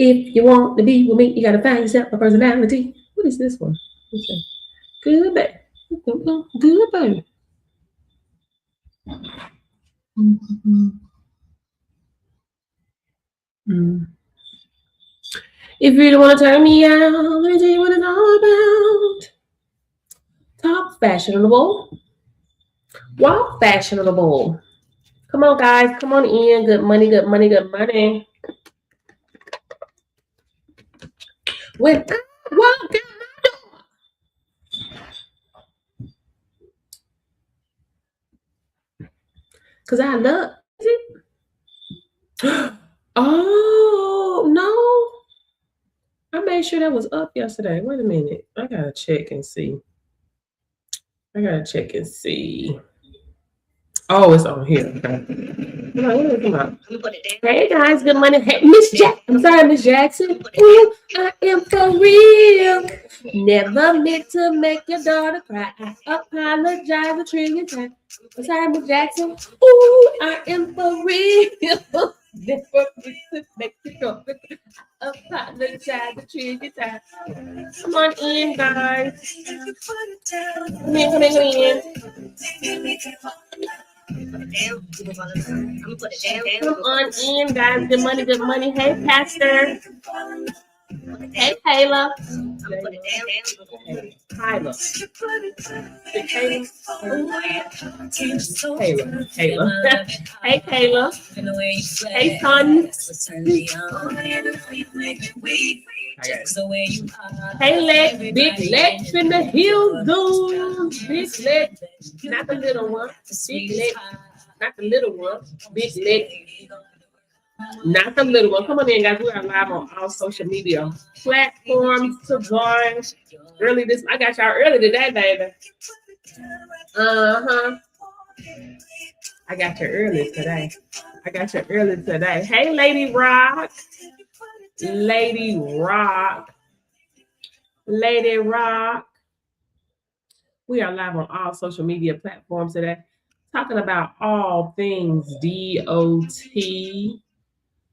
If you want to be with me, you gotta find yourself a personality. What is this one? Okay. Good baby. Good baby. Mm-hmm. Mm. If you don't want to turn me out, let me tell you what it's all about. Talk fashionable. Walk fashionable. Come on, guys. Come on in. Good money, good money, good money. When I walk out, because I love it. Oh, no. I made sure that was up yesterday. Wait a minute. I got to check and see. I got to check and see. Oh, it's on here. Okay. Come on. Hey guys, good morning. Hey, Miss Jack. I'm sorry, Miss Jackson. Ooh, I am for real. Never meant to make your daughter cry. I apologize a trillion times. I'm sorry, Miss Jackson. Ooh, I am for real. Never meant to make your daughter cry. I apologize a trillion times. Come on in, guys. Come in, come in, come in. Come on in, guys. Good money, good money. Hey, Pastor. Hey, Kayla. Kayla. Kayla. Hey, Kayla. Hey, son. Hey, Lex. Big Lex in the hill zone. Big Lex. Not the little one. Big Lex. Not the little one. Big Lex. Not the little one. Come on in, guys. We are live on all social media platforms to join. Early this, I got y'all early today, baby. I got you early today. Hey, Lady Rock. Lady Rock. Lady Rock. We are live on all social media platforms today, talking about all things DOT.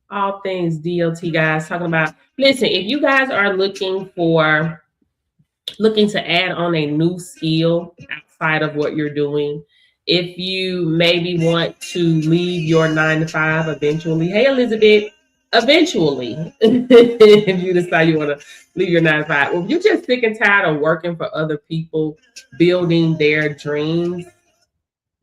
All things DOT, guys. Talking about, listen, if you guys are looking to add on a new skill outside of what you're doing, if you maybe want to leave your 9 to 5 eventually, hey Elizabeth, eventually, if you decide you want to leave your 9 to 5, well, if you're just sick and tired of working for other people, building their dreams,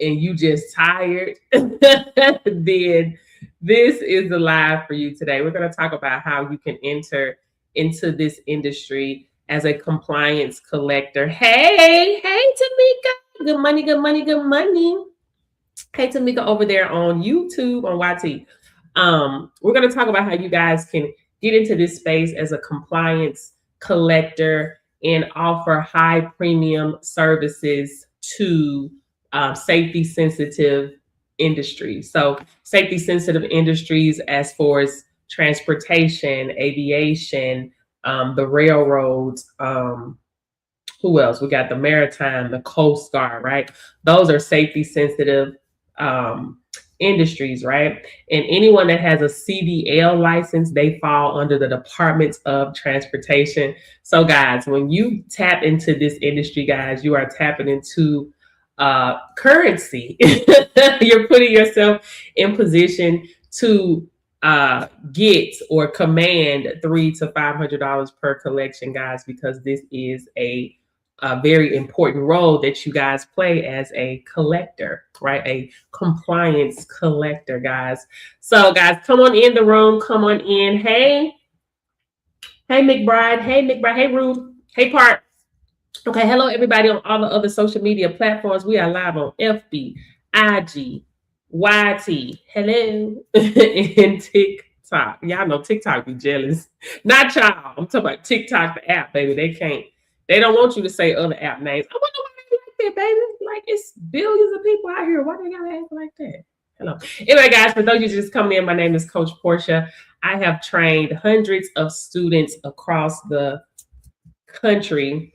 and you just tired, then this is the live for you today. We're going to talk about how you can enter into this industry as a compliance collector. Hey, Tamika. Good money, good money, good money. Hey, Tamika over there on YouTube, on YT. We're going to talk about how you guys can get into this space as a compliance collector and offer high premium services to safety sensitive industries. So safety sensitive industries as far as transportation, aviation, the railroads, who else? We got the maritime, the Coast Guard, right? Those are safety sensitive industries, right? And anyone that has a CDL license, they fall under the Department of Transportation. So guys, when you tap into this industry, guys, you are tapping into currency. You're putting yourself in position to get or command $300 to $500 per collection, guys, because this is a very important role that you guys play as a collector, right? A compliance collector, guys. So, guys, come on in the room. Come on in. Hey, McBride. Hey, Ruth. Hey, Park. Okay, hello, everybody on all the other social media platforms. We are live on FB, IG, YT, hello, and TikTok. Y'all know TikTok be jealous. Not y'all. I'm talking about TikTok, the app, baby. They don't want you to say other app names. I wonder why they like that, baby. Like, it's billions of people out here. Why they gotta act like that? Hello. Anyway, guys, for those of you just coming in, my name is Coach Portia. I have trained hundreds of students across the country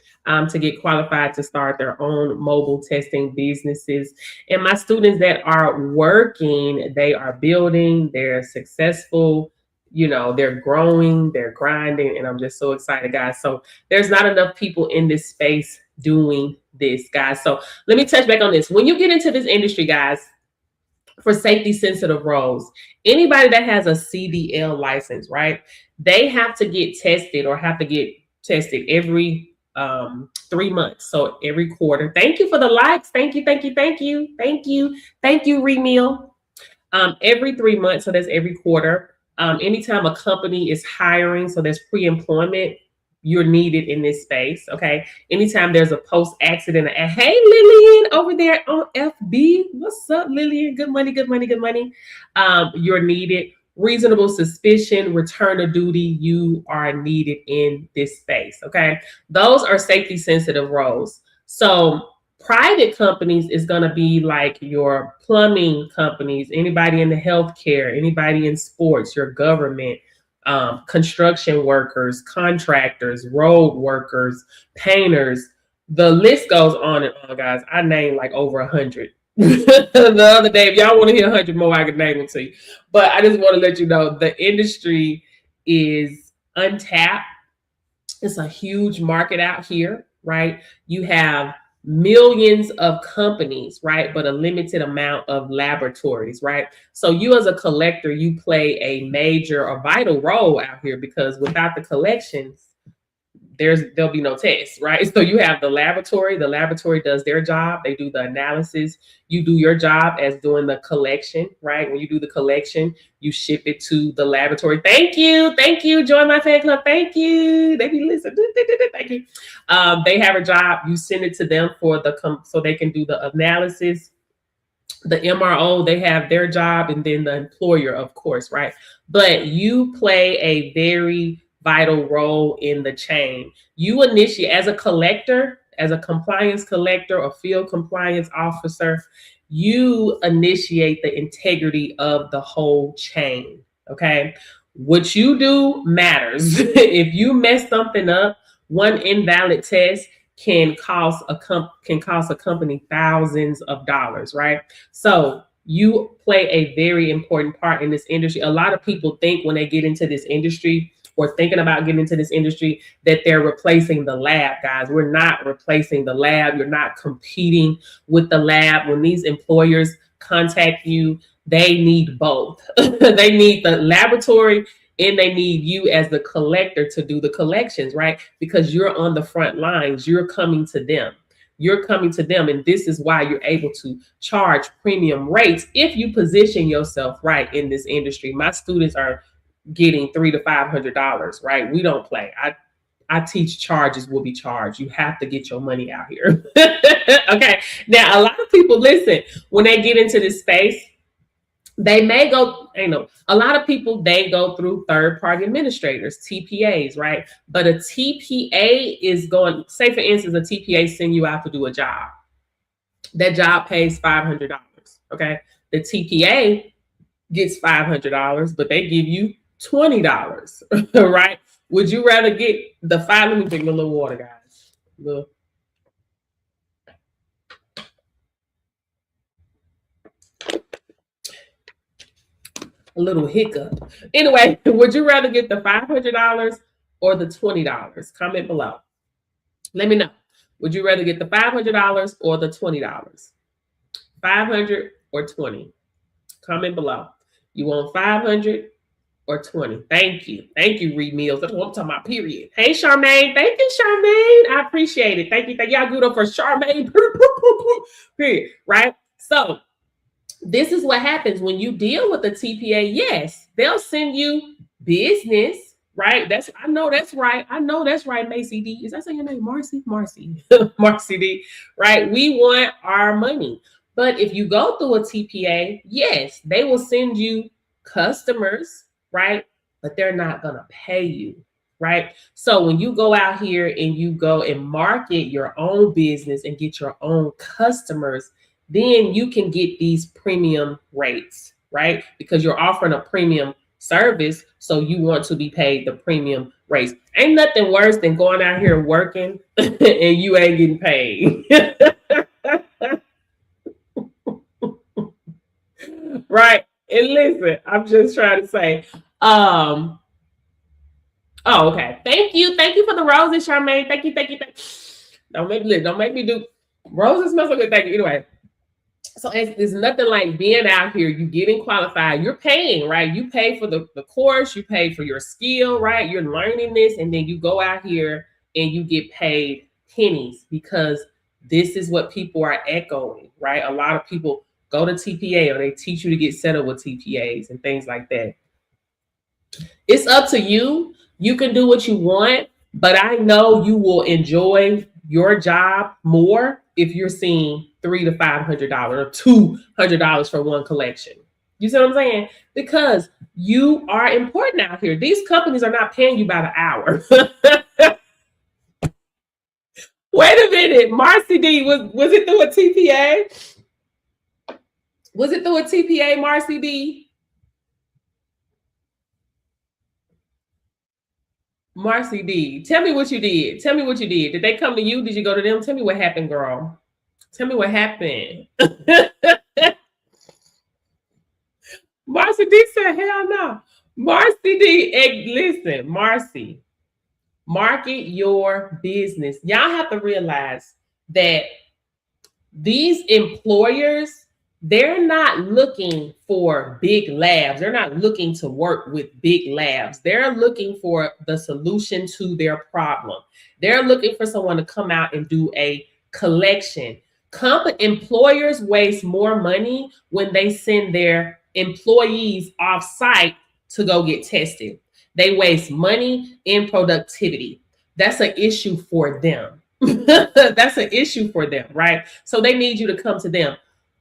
to get qualified to start their own mobile testing businesses. And my students that are working, they are building, they're successful, they're growing, they're grinding, and I'm just so excited, guys. So there's not enough people in this space doing this, guys. So let me touch back on this. When you get into this industry, guys, for safety sensitive roles, anybody that has a CDL license, right? They have to get tested or have to get tested every 3 months. So every quarter. Thank you for the likes. Thank you, thank you, thank you, thank you, thank you, Remil. Every 3 months, so that's every quarter. Anytime a company is hiring, so there's pre-employment, you're needed in this space. Okay. Anytime there's a post-accident, and hey, Lillian over there on FB, what's up, Lillian? Good money, good money, good money. You're needed. Reasonable suspicion, return of duty, you are needed in this space. Okay. Those are safety sensitive roles. So private companies is going to be like your plumbing companies, anybody in the healthcare, anybody in sports, your government, construction workers, contractors, road workers, painters. The list goes on and on, guys. I named like over 100. The other day, if y'all want to hear 100 more, I could name them to you. But I just want to let you know the industry is untapped. It's a huge market out here, right? You have millions of companies, right? But a limited amount of laboratories, right? So you as a collector, you play a major or vital role out here, because without the collections, there'll be no tests, right? So you have the laboratory does their job, they do the analysis, you do your job as doing the collection, right? When you do the collection, you ship it to the laboratory. Thank you, join my fan club. Thank you, they be listening. Thank you. They have a job, you send it to them so they can do the analysis. The MRO, they have their job, and then the employer, of course, right? But you play a very vital role in the chain. You initiate as a collector, as a compliance collector or field compliance officer, you initiate the integrity of the whole chain. Okay. What you do matters. If you mess something up, one invalid test can cost a company thousands of dollars, right? So you play a very important part in this industry. A lot of people think when they get into this industry or thinking about getting into this industry that they're replacing the lab, guys. We're not replacing the lab. You're not competing with the lab. When these employers contact you, they need both. They need the laboratory and they need you as the collector to do the collections, right? Because you're on the front lines. You're coming to them. And this is why you're able to charge premium rates if you position yourself right in this industry. My students are getting $300 to $500, right? We don't play. I teach charges will be charged. You have to get your money out here. Okay. Now, a lot of people, listen, when they get into this space, they may go, a lot of people, they go through third-party administrators, TPAs, right? But a TPA is going, say for instance, a TPA send you out to do a job. That job pays $500, okay? The TPA gets $500, but they give you $20, right? Would you rather get the five? Let me drink a little water, guys. Look. A little hiccup. Anyway, would you rather get the $500 or the $20? Comment below. Let me know. Would you rather get the $500 or the $20? 500 or 20? Comment below. You want 500 or 20? Thank you. Thank you, Reed Mills. That's what I'm talking about, period. Hey, Charmaine. Thank you, Charmaine. I appreciate it. Thank you. Y'all good up for Charmaine. Period. Right? So this is what happens when you deal with the TPA. Yes, they'll send you business, right? I know that's right, Macy D. Is that saying your name? Marcy? Marcy D, right? We want our money. But if you go through a TPA, yes, they will send you customers, right? But they're not going to pay you, right? So when you go out here and you go and market your own business and get your own customers, then you can get these premium rates, right? Because you're offering a premium service, so you want to be paid the premium rates. Ain't nothing worse than going out here working and you ain't getting paid. Right? And listen, I'm just trying to say, Um. Oh, okay. Thank you. Thank you for the roses, Charmaine. Thank you. Thank you. Don't make me do roses. Smell so good. Thank you. Anyway. So it's nothing like being out here, you getting qualified, you're paying, right? You pay for the course, you pay for your skill, right? You're learning this, and then you go out here and you get paid pennies because this is what people are echoing, right? A lot of people go to TPA or they teach you to get set up with TPAs and things like that. It's up to you. You can do what you want, but I know you will enjoy your job more if you're seeing $300 to $500 or $200 for one collection. You see what I'm saying? Because you are important out here. These companies are not paying you by the hour. Wait a minute, Marcy D, was it through a TPA? Was it through a TPA, Marcy D? Marcy D, tell me what you did. Tell me what you did. Did they come to you? Did you go to them? Tell me what happened, girl. Tell me what happened. Marcy D said, hell no. Marcy D, listen, Marcy, market your business. Y'all have to realize that these employers, they're not looking for big labs. They're not looking to work with big labs. They're looking for the solution to their problem. They're looking for someone to come out and do a collection. Employers waste more money when they send their employees off site to go get tested. They waste money in productivity. That's an issue for them. That's an issue for them, right? So they need you to come to them.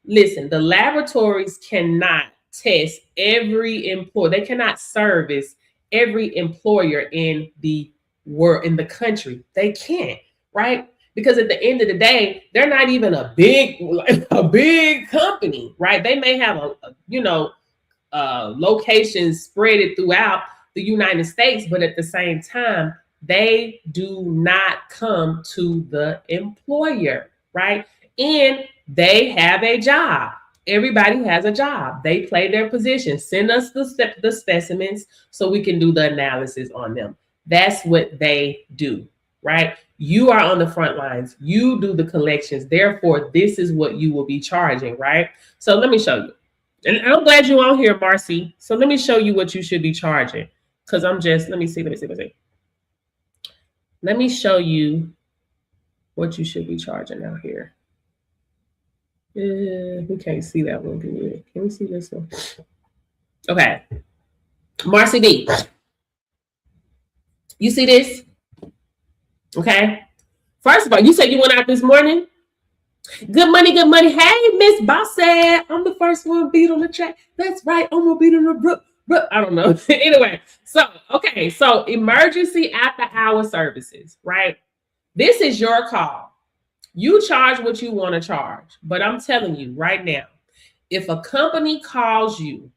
Listen, the laboratories cannot test every employee. They cannot service every employer in the world, in the country. They can't, right? Because at the end of the day, they're not even a big company, right? They may have locations spread it throughout the United States, but at the same time, they do not come to the employer, right? And they have a job. Everybody has a job. They play their position. Send us the specimens so we can do the analysis on them. That's what they do, right? You are on the front lines. You do the collections. Therefore, this is what you will be charging, right? So let me show you. And I'm glad you're on here, Marcy. So let me show you what you should be charging. Because let me see. Let me show you what you should be charging out here. We can't see that one. Can we see this one? Okay. Marcy D. You see this? Okay. First of all, you said you went out this morning? Good money, good money. Hey, Miss Bossette. I'm the first one beat on the track. That's right. I'm gonna beat on the brook. I don't know. Anyway, so emergency after hour services, right? This is your call. You charge what you want to charge. But I'm telling you right now, if a company calls you,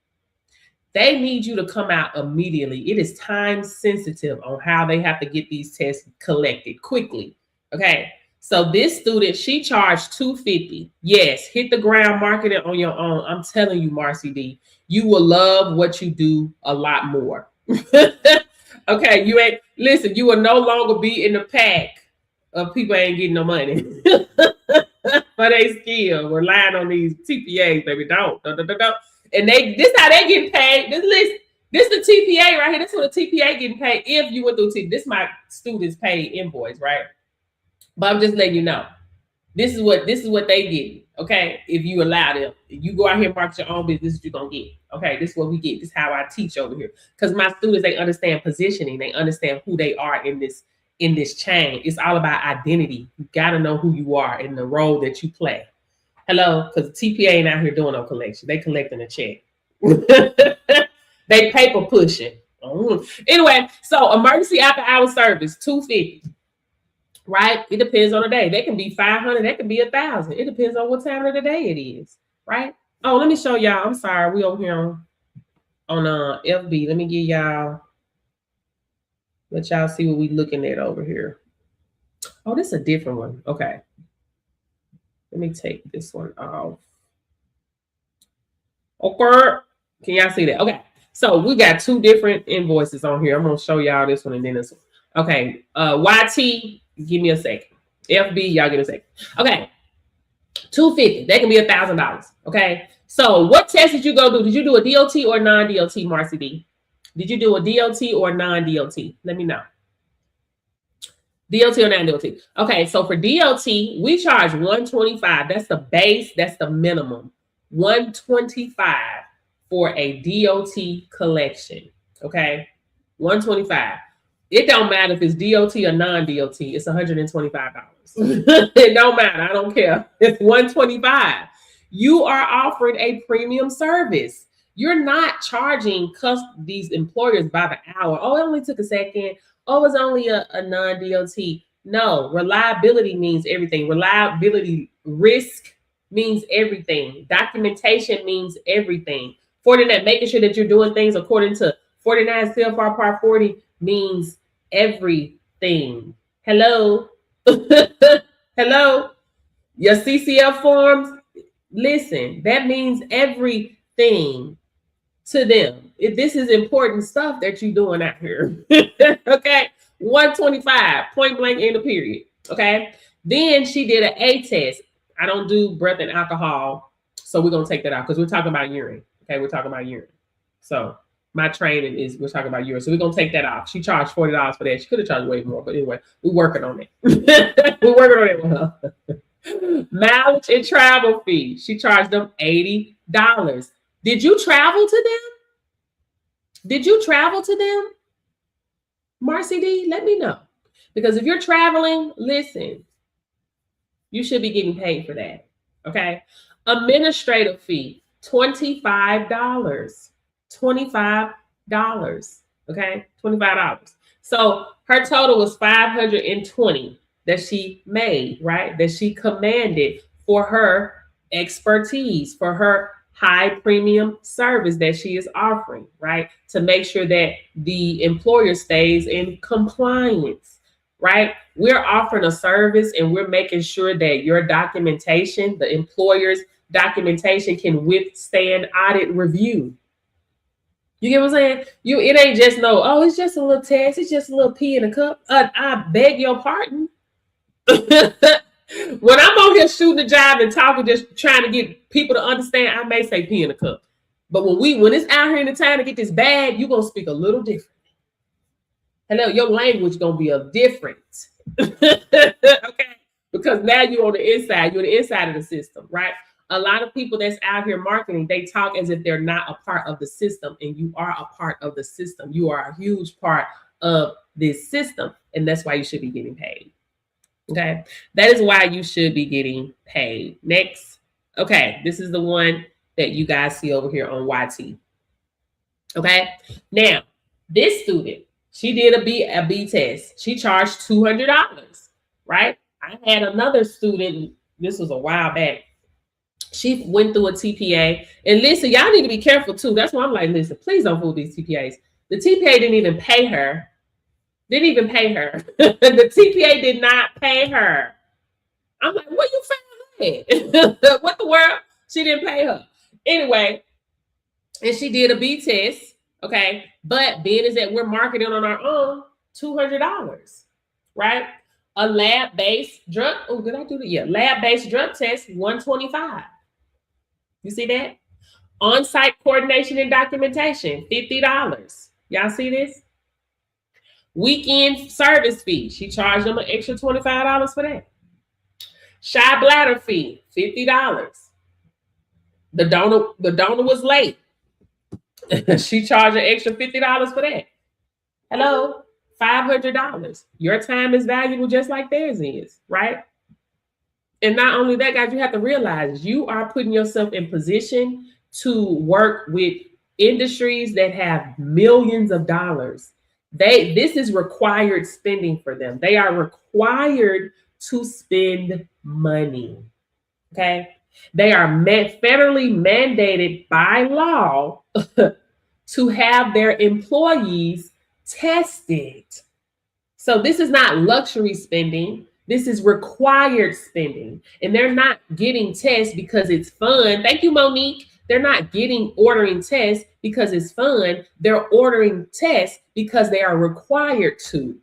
they need you to come out immediately. It is time sensitive on how they have to get these tests collected quickly. Okay. So this student, she charged $250. Yes, hit the ground, market it on your own. I'm telling you, Marcy D, you will love what you do a lot more. Okay, you will no longer be in the pack of people ain't getting no money. But they still relying on these TPAs, baby. Don't. And this how they get paid. This the TPA right here. This is what the TPA getting paid if you went through TPA. This is my students paid invoice, right? But I'm just letting you know. This is what they get. Okay, if you allow them, if you go out here and market your own business, this is what you're gonna get. Okay, this is what we get. This is how I teach over here. Because my students, they understand positioning, they understand who they are in this chain. It's all about identity. You gotta know who you are in the role that you play. Hello, because the TPA ain't out here doing no collection. They collecting a check. They paper pushing. Anyway, so emergency after hour service, $250. Right? It depends on the day. They can be 500, that can be 1,000. It depends on what time of the day it is, right? Oh, let me show y'all. I'm sorry, we over here on FB. Let me give y'all, let y'all see what we looking at over here. Oh, this is a different one. Okay. Let me take this one off. Okay. Can y'all see that? Okay. So we got two different invoices on here. I'm gonna show y'all this one and then this one. Okay, YT, give me a second. FB, y'all give me a second. Okay, $250. That can be $1,000. Okay. So what test did you go do? Did you do a DOT or non-DOT, Marcy D? Did you do a DOT or non-DOT? Let me know. DOT or non-DOT? Okay, so for DOT, we charge $125. That's the base, that's the minimum. $125 for a DOT collection. Okay, $125. It don't matter if it's DOT or non-DOT, it's $125. It don't matter, I don't care. It's $125. You are offering a premium service. You're not charging these employers by the hour. Oh, it only took a second. Oh, it's only a non-DOT. No, reliability means everything. Reliability risk means everything. Documentation means everything. Fortinet, making sure that you're doing things according to 49 CFR Part 40 means everything. Hello? Hello? Your CCF forms, listen, that means everything to them. If this is important stuff that you're doing out here. Okay, 125, point blank in the period. Okay, then she did an A test. I don't do breath and alcohol, so we're gonna take that out because we're talking about urine. Okay, we're talking about urine. So my training is we're talking about urine, so we're gonna take that off. She charged $40 for that. She could have charged way more, but anyway, we're working on it. We're working on it with her. Mileage and travel fee. She charged them $80. Did you travel to them? Did you travel to them? Marcy D, let me know. Because if you're traveling, listen, you should be getting paid for that. Okay. Administrative fee, $25. $25. Okay. $25. So her total was $520 that she made, right? That she commanded for her expertise, for her high premium service that she is offering, right? To make sure that the employer stays in compliance, right? We're offering a service and we're making sure that your documentation, the employer's documentation, can withstand audit review. You get what I'm saying? It ain't just it's just a little test, it's just a little pee in a cup. I beg your pardon. When I'm on here shooting a job and talking, just trying to get people to understand, I may say pee in a cup. But when it's out here in the time to get this bag, you're gonna speak a little different. Hello, your language gonna be a different. Okay, because now you're on the inside, you're the inside of the system, right? A lot of people that's out here marketing, they talk as if they're not a part of the system, and you are a part of the system. You are a huge part of this system, and that's why you should be getting paid. Okay, that is why you should be getting paid. Next. Okay, this is the one that you guys see over here on YT. Okay, now this student, she did a B test. She charged $200, right? I had another student, this was a while back. She went through a TPA. And listen, y'all need to be careful too. That's why I'm like, listen, please don't fool these TPAs. The TPA didn't even pay her. Didn't even pay her. The TPA did not pay her. I'm like, what you found that? What the world? She didn't pay her. Anyway, and she did a B test. Okay. But being is that we're marketing on our own, $200, right? A lab-based drug. Oh, did I do that? Yeah. Lab-based drug test, $125. You see that? On-site coordination and documentation, $50. Y'all see this? Weekend service fee. She charged them an extra $25 for that. Shy bladder fee, $50. The donor was late. She charged an extra $50 for that. Hello, $500. Your time is valuable just like theirs is, right? And not only that, guys, you have to realize you are putting yourself in position to work with industries that have millions of dollars. This is required spending for them. They are required to spend money. Okay. They are federally mandated by law to have their employees tested. So this is not luxury spending. This is required spending. And they're not getting tests because it's fun. Thank you, Monique. They're not ordering tests because it's fun. They're ordering tests because they are required to.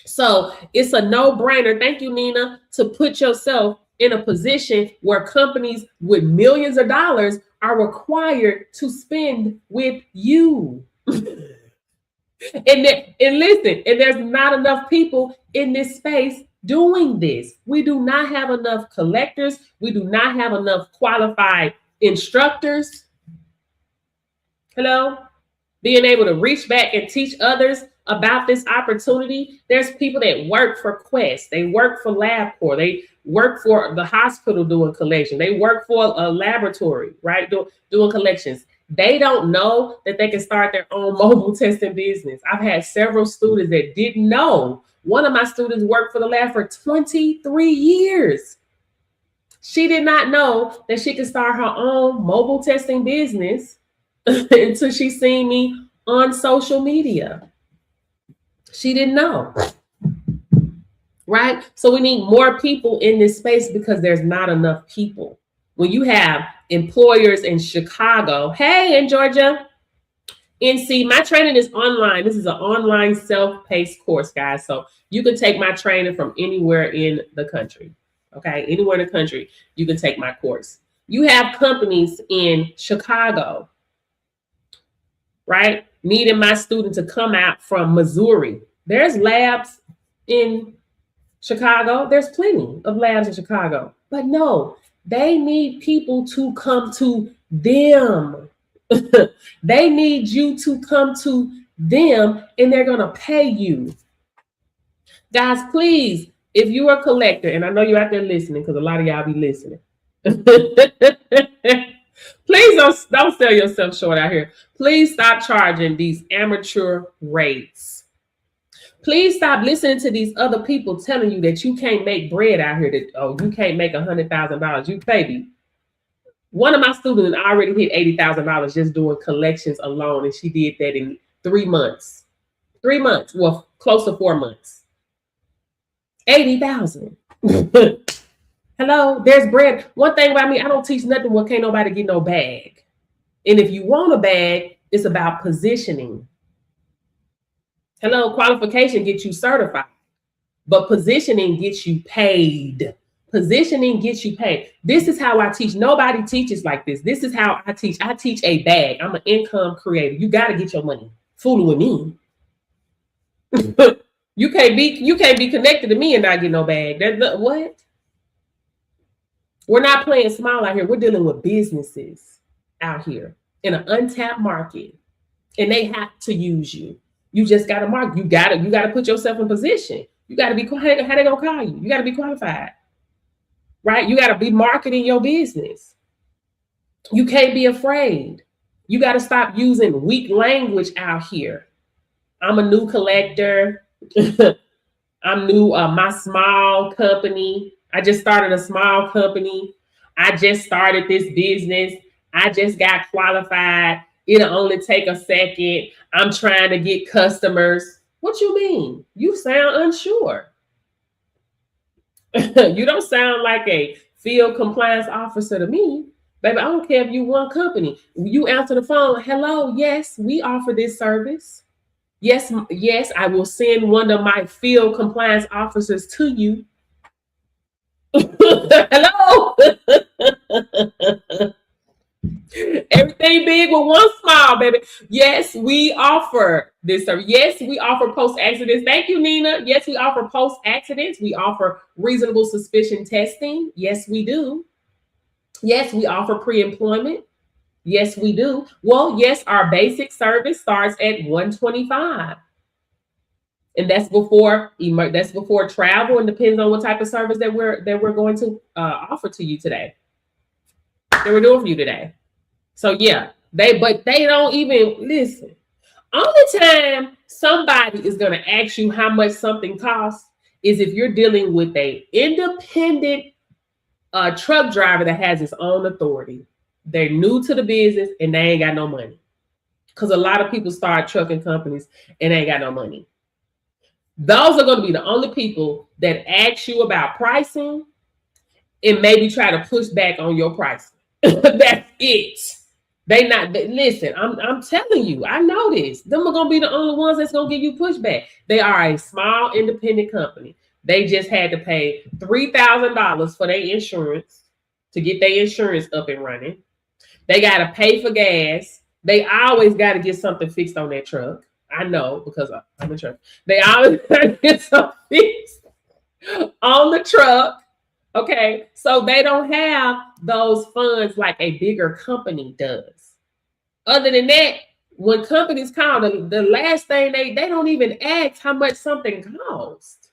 So it's a no-brainer. Thank you, Nina, to put yourself in a position where companies with millions of dollars are required to spend with you. And listen, and there's not enough people in this space doing this. We do not have enough collectors. We do not have enough qualified instructors. Hello? Being able to reach back and teach others about this opportunity. There's people that work for Quest. They work for LabCorp. They work for the hospital doing collection. They work for a laboratory, right? Doing collections. They don't know that they can start their own mobile testing business. I've had several students that didn't know. One of my students worked for the lab for 23 years. She did not know that she could start her own mobile testing business until she seen me on social media. She didn't know. Right? So we need more people in this space because there's not enough people. When you have employers in Chicago, hey, in Georgia, NC, my training is online. This is an online self-paced course, guys. So you can take my training from anywhere in the country. Okay, anywhere in the country, you can take my course. You have companies in Chicago, right, needing my student to come out from Missouri. There's labs in Chicago. There's plenty of labs in Chicago. But no, they need people to come to them. They need you to come to them, and they're going to pay you. Guys, please, if you're a collector, and I know you're out there listening because a lot of y'all be listening. Please don't sell yourself short out here. Please stop charging these amateur rates. Please stop listening to these other people telling you that you can't make bread out here. That you can't make $100,000. You baby. One of my students already hit $80,000 just doing collections alone, and she did that in 3 months. 3 months, well, close to 4 months. 80,000. Hello, there's bread. One thing about me, I don't teach nothing where can't nobody get no bag. And if you want a bag, it's about positioning. Hello, qualification gets you certified, but positioning gets you paid. Positioning gets you paid. This is how I teach. Nobody teaches like this. This is how I teach. I teach a bag. I'm an income creator. You got to get your money. Fooling with me. You can't be connected to me and not get no bag. What? We're not playing small out here. We're dealing with businesses out here in an untapped market, and they have to use you. You just got to market. You got to put yourself in position. You got to be, how they gonna call you? You got to be qualified, right? You got to be marketing your business. You can't be afraid. You got to stop using weak language out here. I'm a new collector. I'm new. My small company. I just started a small company. I just started this business. I just got qualified. It'll only take a second. I'm trying to get customers. What you mean? You sound unsure. You don't sound like a field compliance officer to me. Baby, I don't care if you one company. You answer the phone. Hello, yes, we offer this service. Yes, I will send one of my field compliance officers to you. Hello. Everything big with one small, baby. Yes, we offer this service. Yes, we offer post-accidents. Thank you, Nina. Yes, we offer post-accidents. We offer reasonable suspicion testing. Yes, we do. Yes, we offer pre-employment. Yes, we do. Well, yes, our basic service starts at $125. And that's before travel, and depends on what type of service that we're going to offer to you today. That we're doing for you today. So yeah, they don't even listen. Only time somebody is going to ask you how much something costs is if you're dealing with a independent truck driver that has his own authority. They're new to the business and they ain't got no money. Because a lot of people start trucking companies and they ain't got no money. Those are going to be the only people that ask you about pricing and maybe try to push back on your pricing. That's it. Listen, I'm telling you, I know this. Them are gonna be the only ones that's gonna give you pushback. They are a small independent company. They just had to pay $3,000 for their insurance to get their insurance up and running. They gotta pay for gas. They always gotta get something fixed on their truck. I know because I'm in truck. They always gotta get something fixed on the truck. Okay, so they don't have those funds like a bigger company does. Other than that, when companies call, the last thing they don't even ask how much something costs.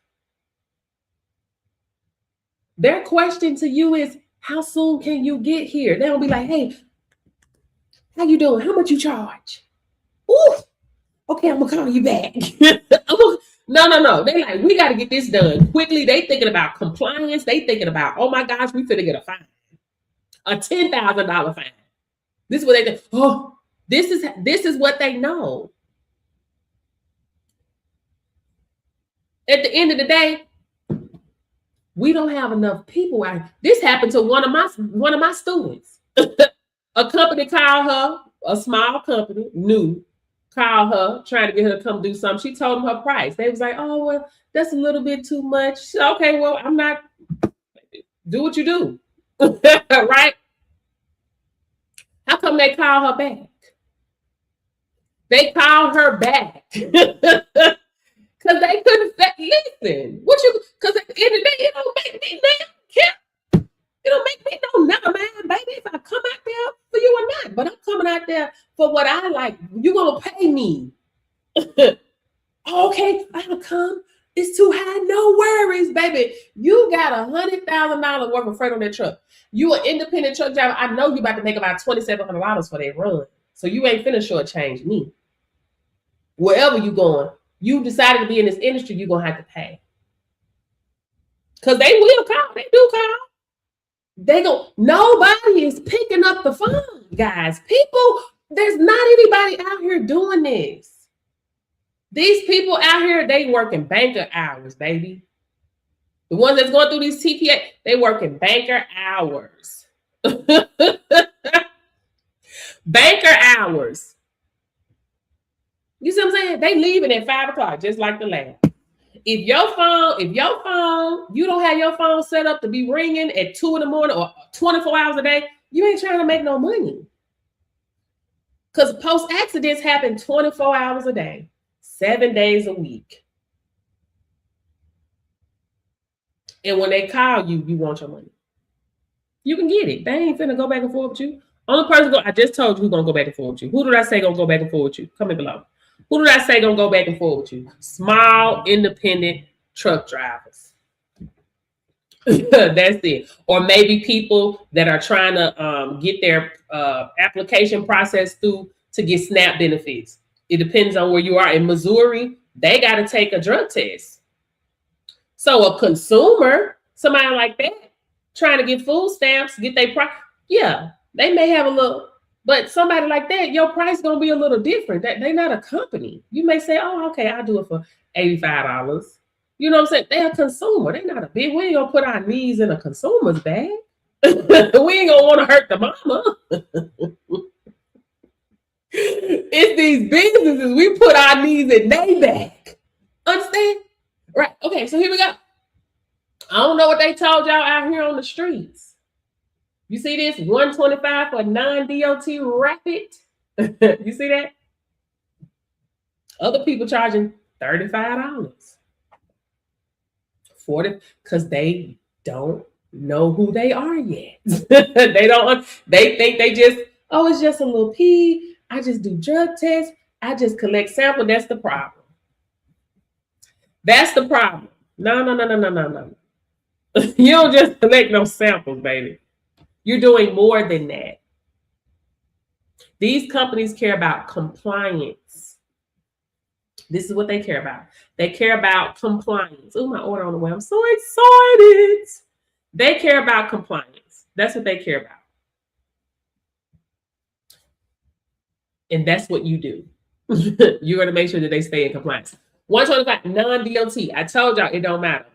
Their question to you is, how soon can you get here? They don't be like, hey, how you doing? How much you charge? Ooh, okay, I'm gonna call you back. No. They like, we got to get this done quickly. They thinking about compliance. They thinking about, oh my gosh, we finna get a fine, a $10,000 fine. This is what they think. Oh, this is what they know. At the end of the day, we don't have enough people out. This happened to one of my students. A company called her, a small company, new. Called her, trying to get her to come do something. She told them her price. They was like, oh, well, that's a little bit too much. She said, okay, well, I'm not, do what you do. Right? How come they call her back? They called her back. Because they couldn't say, listen, because at the end of the day, it don't make me damn care. It don't make me no never man, baby, if I come out there for you or not. But I'm coming out there for what I like. You're going to pay me. Okay, I'll come. It's too high. No worries, baby. You got $100,000 worth of freight on that truck. You an independent truck driver. I know you about to make about $2,700 for that run. So you ain't finna shortchange me. Wherever you going, you decided to be in this industry, you're going to have to pay. Because they will call. They do call. Nobody is picking up the phone, guys. There's not anybody out here doing this. These people out here, they working banker hours, baby. The ones that's going through these TPA, they working banker hours. Banker hours. You see what I'm saying? They leaving at 5 o'clock, just like the lab. If your phone, you don't have your phone set up to be ringing at 2 in the morning or 24 hours a day, you ain't trying to make no money. Because post accidents happen 24 hours a day, 7 days a week. And when they call you, you want your money. You can get it. They ain't finna go back and forth with you. Only person I just told you who's gonna go back and forth with you. Who did I say gonna go back and forth with you? Comment below. Who did I say gonna go back and forth with you? Small, independent truck drivers. That's it. Or maybe people that are trying to get their application process through to get SNAP benefits. It depends on where you are. In Missouri, they got to take a drug test. So a consumer, somebody like that, trying to get food stamps, get their price, yeah, they may have a little. But somebody like that, your price gonna be a little different. They're not a company. You may say, oh, okay, I'll do it for $85. You know what I'm saying? They're a consumer. They're not a big. We ain't gonna put our knees in a consumer's bag. We ain't gonna want to hurt the mama. It's these businesses, we put our knees in their back. Understand? Right. Okay, so here we go. I don't know what they told y'all out here on the streets. You see this? $125 for a non-DOT rapid. You see that? Other people charging $35. $40 because they don't know who they are yet. They think they just, oh, it's just a little pee. I just do drug tests. I just collect samples. That's the problem. That's the problem. No. You don't just collect no samples, baby. You're doing more than that. These companies care about compliance. This is what they care about. They care about compliance. Oh, my order on the way. I'm so excited. They care about compliance. That's what they care about. And that's what you do. You're going to make sure that they stay in compliance. 125 non-DOT. I told y'all it don't matter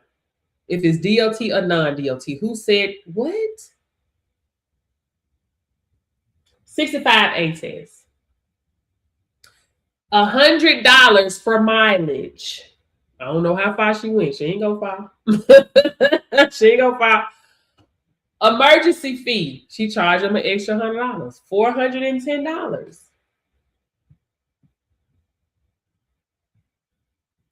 if it's DOT or non-DOT. Who said what? 65 A test. $100 for mileage. I don't know how far she went. She ain't go far. She ain't go far. Emergency fee. She charged them an extra $100. $410.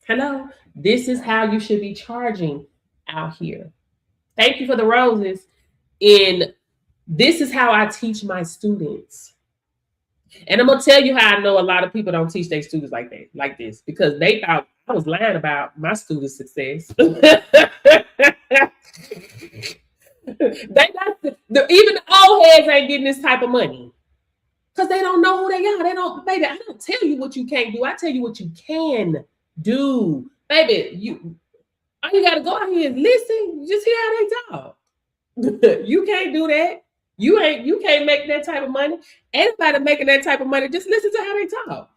Hello. This is how you should be charging out here. Thank you for the roses. And this is how I teach my students. And I'm gonna tell you how I know a lot of people don't teach their students like that, like this, because they thought I was lying about my student success. They got even the old heads ain't getting this type of money because they don't know who they are. They don't, baby. I don't tell you what you can't do. I tell you what you can do, baby. All you gotta go out here and listen. Just hear how they talk. You can't do that. You can't make that type of money. Anybody making that type of money, just listen to how they talk.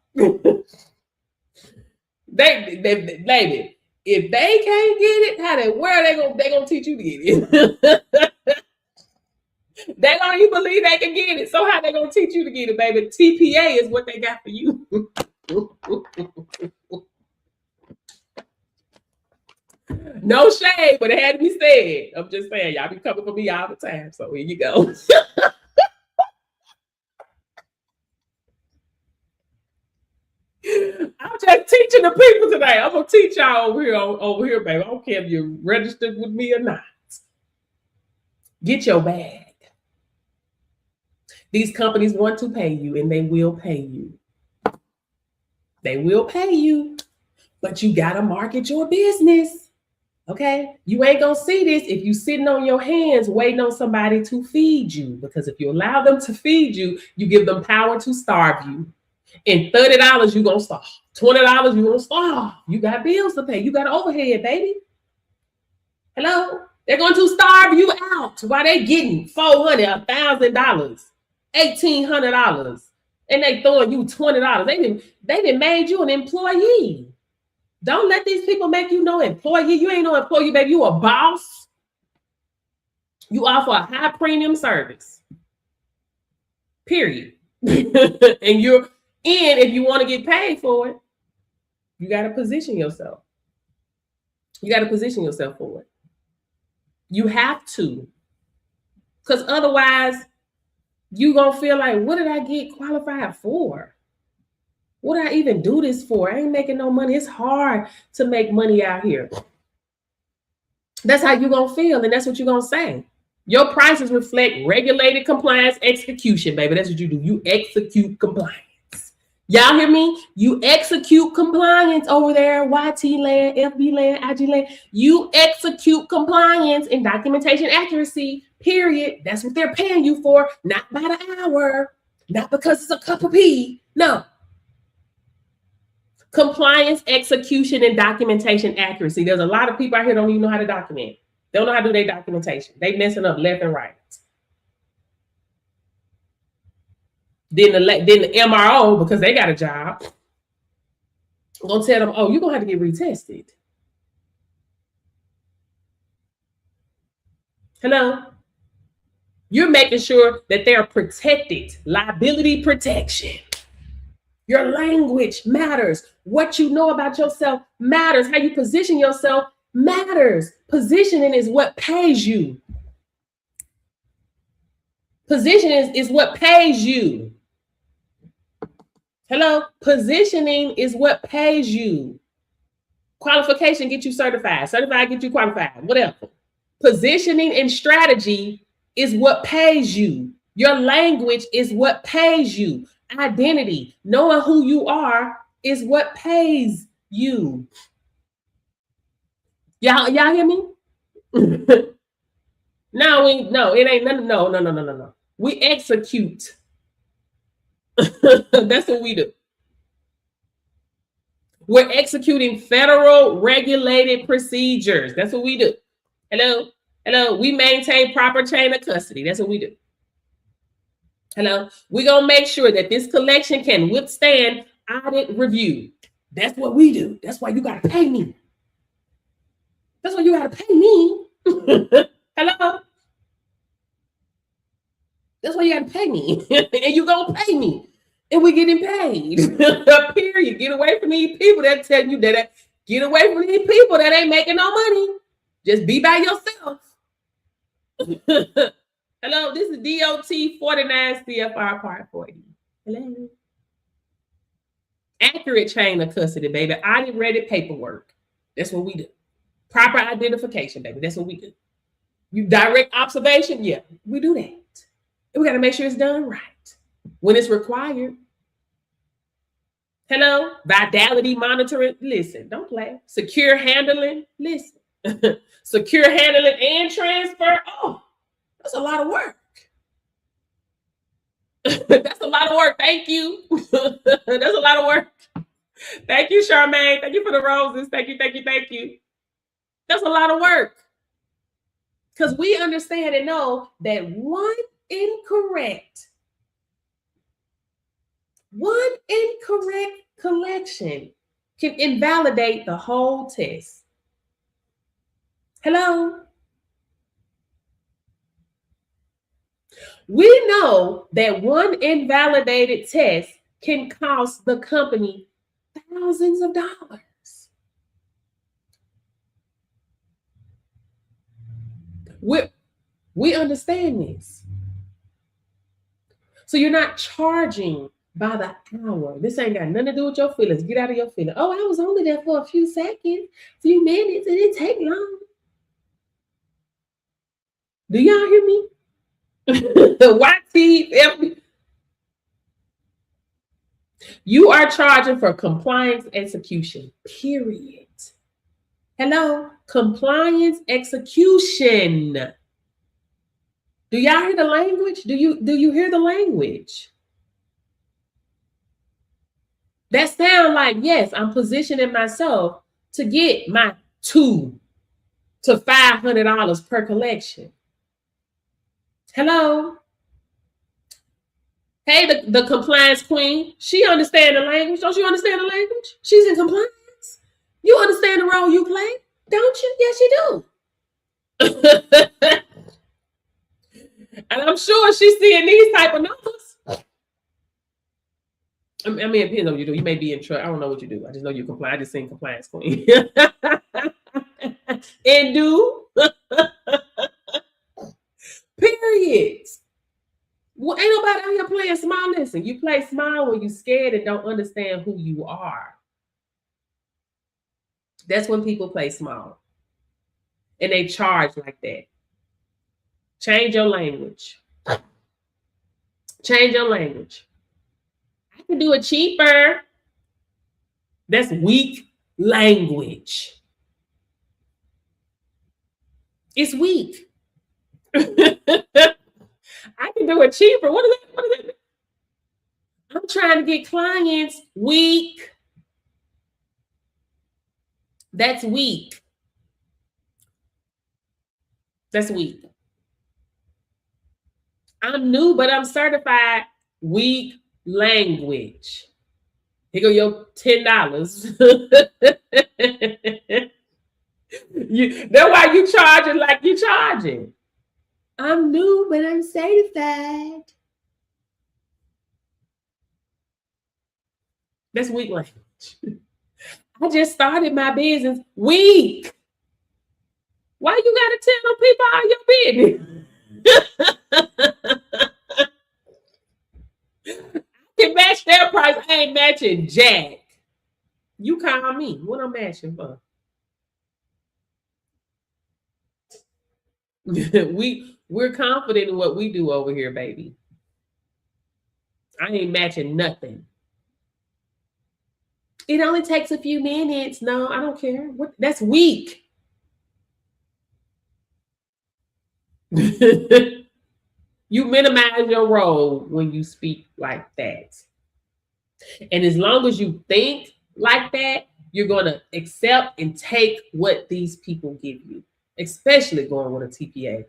they baby, if they can't get it, where they gonna teach you to get it? They don't even believe they can get it. So how they gonna teach you to get it, baby? TPA is what they got for you. No shade, but it had to be said. I'm just saying, y'all be coming for me all the time. So here you go. I'm just teaching the people today. I'm gonna teach y'all over here, baby. I don't care if you're registered with me or not. Get your bag. These companies want to pay you, and they will pay you. They will pay you, but you gotta market your business. Okay, you ain't gonna see this if you sitting on your hands waiting on somebody to feed you. Because if you allow them to feed you, you give them power to starve you. And $30, you gonna starve. $20, you gonna starve. You got bills to pay. You got overhead, baby. Hello, they're going to starve you out while they getting $400, $1,000, $1,800, and they throwing you $20. They done made you an employee. Don't let these people make you no employee. You ain't no employee, baby. You a boss. You offer a high premium service. Period. And if you want to get paid for it, you got to position yourself. You got to position yourself for it. You have to. Because otherwise, you going to feel like, what did I get qualified for? What did I even do this for? I ain't making no money. It's hard to make money out here. That's how you're going to feel, and that's what you're going to say. Your prices reflect regulated compliance execution, baby. That's what you do. You execute compliance. Y'all hear me? You execute compliance over there, YT land, FB land, IG land. You execute compliance and documentation accuracy, period. That's what they're paying you for, not by the hour, not because it's a cup of pee. No. Compliance, execution, and documentation accuracy. There's a lot of people out here don't even know how to document. They don't know how to do their documentation. They messing up left and right. Then the MRO, because they got a job, I'm gonna tell them, oh, you're gonna have to get retested. Hello? You're making sure that they're protected. Liability protection. Your language matters. What you know about yourself matters. How you position yourself matters. Positioning is what pays you. Positioning is what pays you. Hello? Positioning is what pays you. Qualification get you certified. Certified get you qualified. Whatever. Positioning and strategy is what pays you. Your language is what pays you. Identity, knowing who you are, is what pays you. Y'all hear me? No, it ain't nothing. No. We execute. That's what we do. We're executing federal regulated procedures. That's what we do. Hello. We maintain proper chain of custody. That's what we do. Hello. We're going to make sure that this collection can withstand audit review. That's what we do. That's why you got to pay me. That's why you got to pay me. Hello. That's why you got to pay me. And you going to pay me. And we're getting paid. Period. Get away from these people that tell you that. Get away from these people that ain't making no money. Just be by yourself. Hello, this is DOT 49 CFR Part 40. Hello. Accurate chain of custody, baby. Audit ready paperwork. That's what we do. Proper identification, baby. That's what we do. You direct observation, yeah, we do that. And we got to make sure it's done right when it's required. Hello, vitality monitoring. Listen, don't play. Secure handling. Listen, secure handling and transfer. Oh, that's a lot of work. That's a lot of work. Thank you. That's a lot of work. Thank you, Charmaine. Thank you for the roses. Thank you, thank you, thank you. That's a lot of work. Because we understand and know that one incorrect collection can invalidate the whole test. Hello? We know that one invalidated test can cost the company thousands of dollars. We understand this. So you're not charging by the hour. This ain't got nothing to do with your feelings. Get out of your feelings. Oh, I was only there for a few seconds, few minutes. It didn't take long. Do y'all hear me? YTF. You are charging for compliance execution, period. Hello? Compliance execution. Do y'all hear the language? Do you hear the language? That sound like, yes, I'm positioning myself to get my $200 to $500 per collection. Hello? Hey, the compliance queen, she understand the language. Don't you understand the language? She's in compliance. You understand the role you play, don't you? Yes, you do. And I'm sure she's seeing these type of numbers. I mean, it depends on what you do. You may be in trouble. I don't know what you do. I just know you comply. I just seen compliance queen. And do. Period. Well, ain't nobody out here playing small. Listen, you play small when you're scared and don't understand who you are. That's when people play small. And they charge like that. Change your language. Change your language. I can do it cheaper. That's weak language. It's weak. I can do it cheaper. What is that? I'm trying to get clients. Weak. That's weak. That's weak. I'm new, but I'm certified. Weak language. Here go your $10. That's why you charging like you charging. I'm new, but I'm certified. That's weak language. I just started my business. Weak. Why you gotta tell them people all your business? I can match their price. I ain't matching jack. You call me. What I'm matching for? We're confident in what we do over here, baby. I ain't matching nothing. It only takes a few minutes. No, I don't care. That's weak. You minimize your role when you speak like that. And as long as you think like that, you're going to accept and take what these people give you, especially going with a TPA.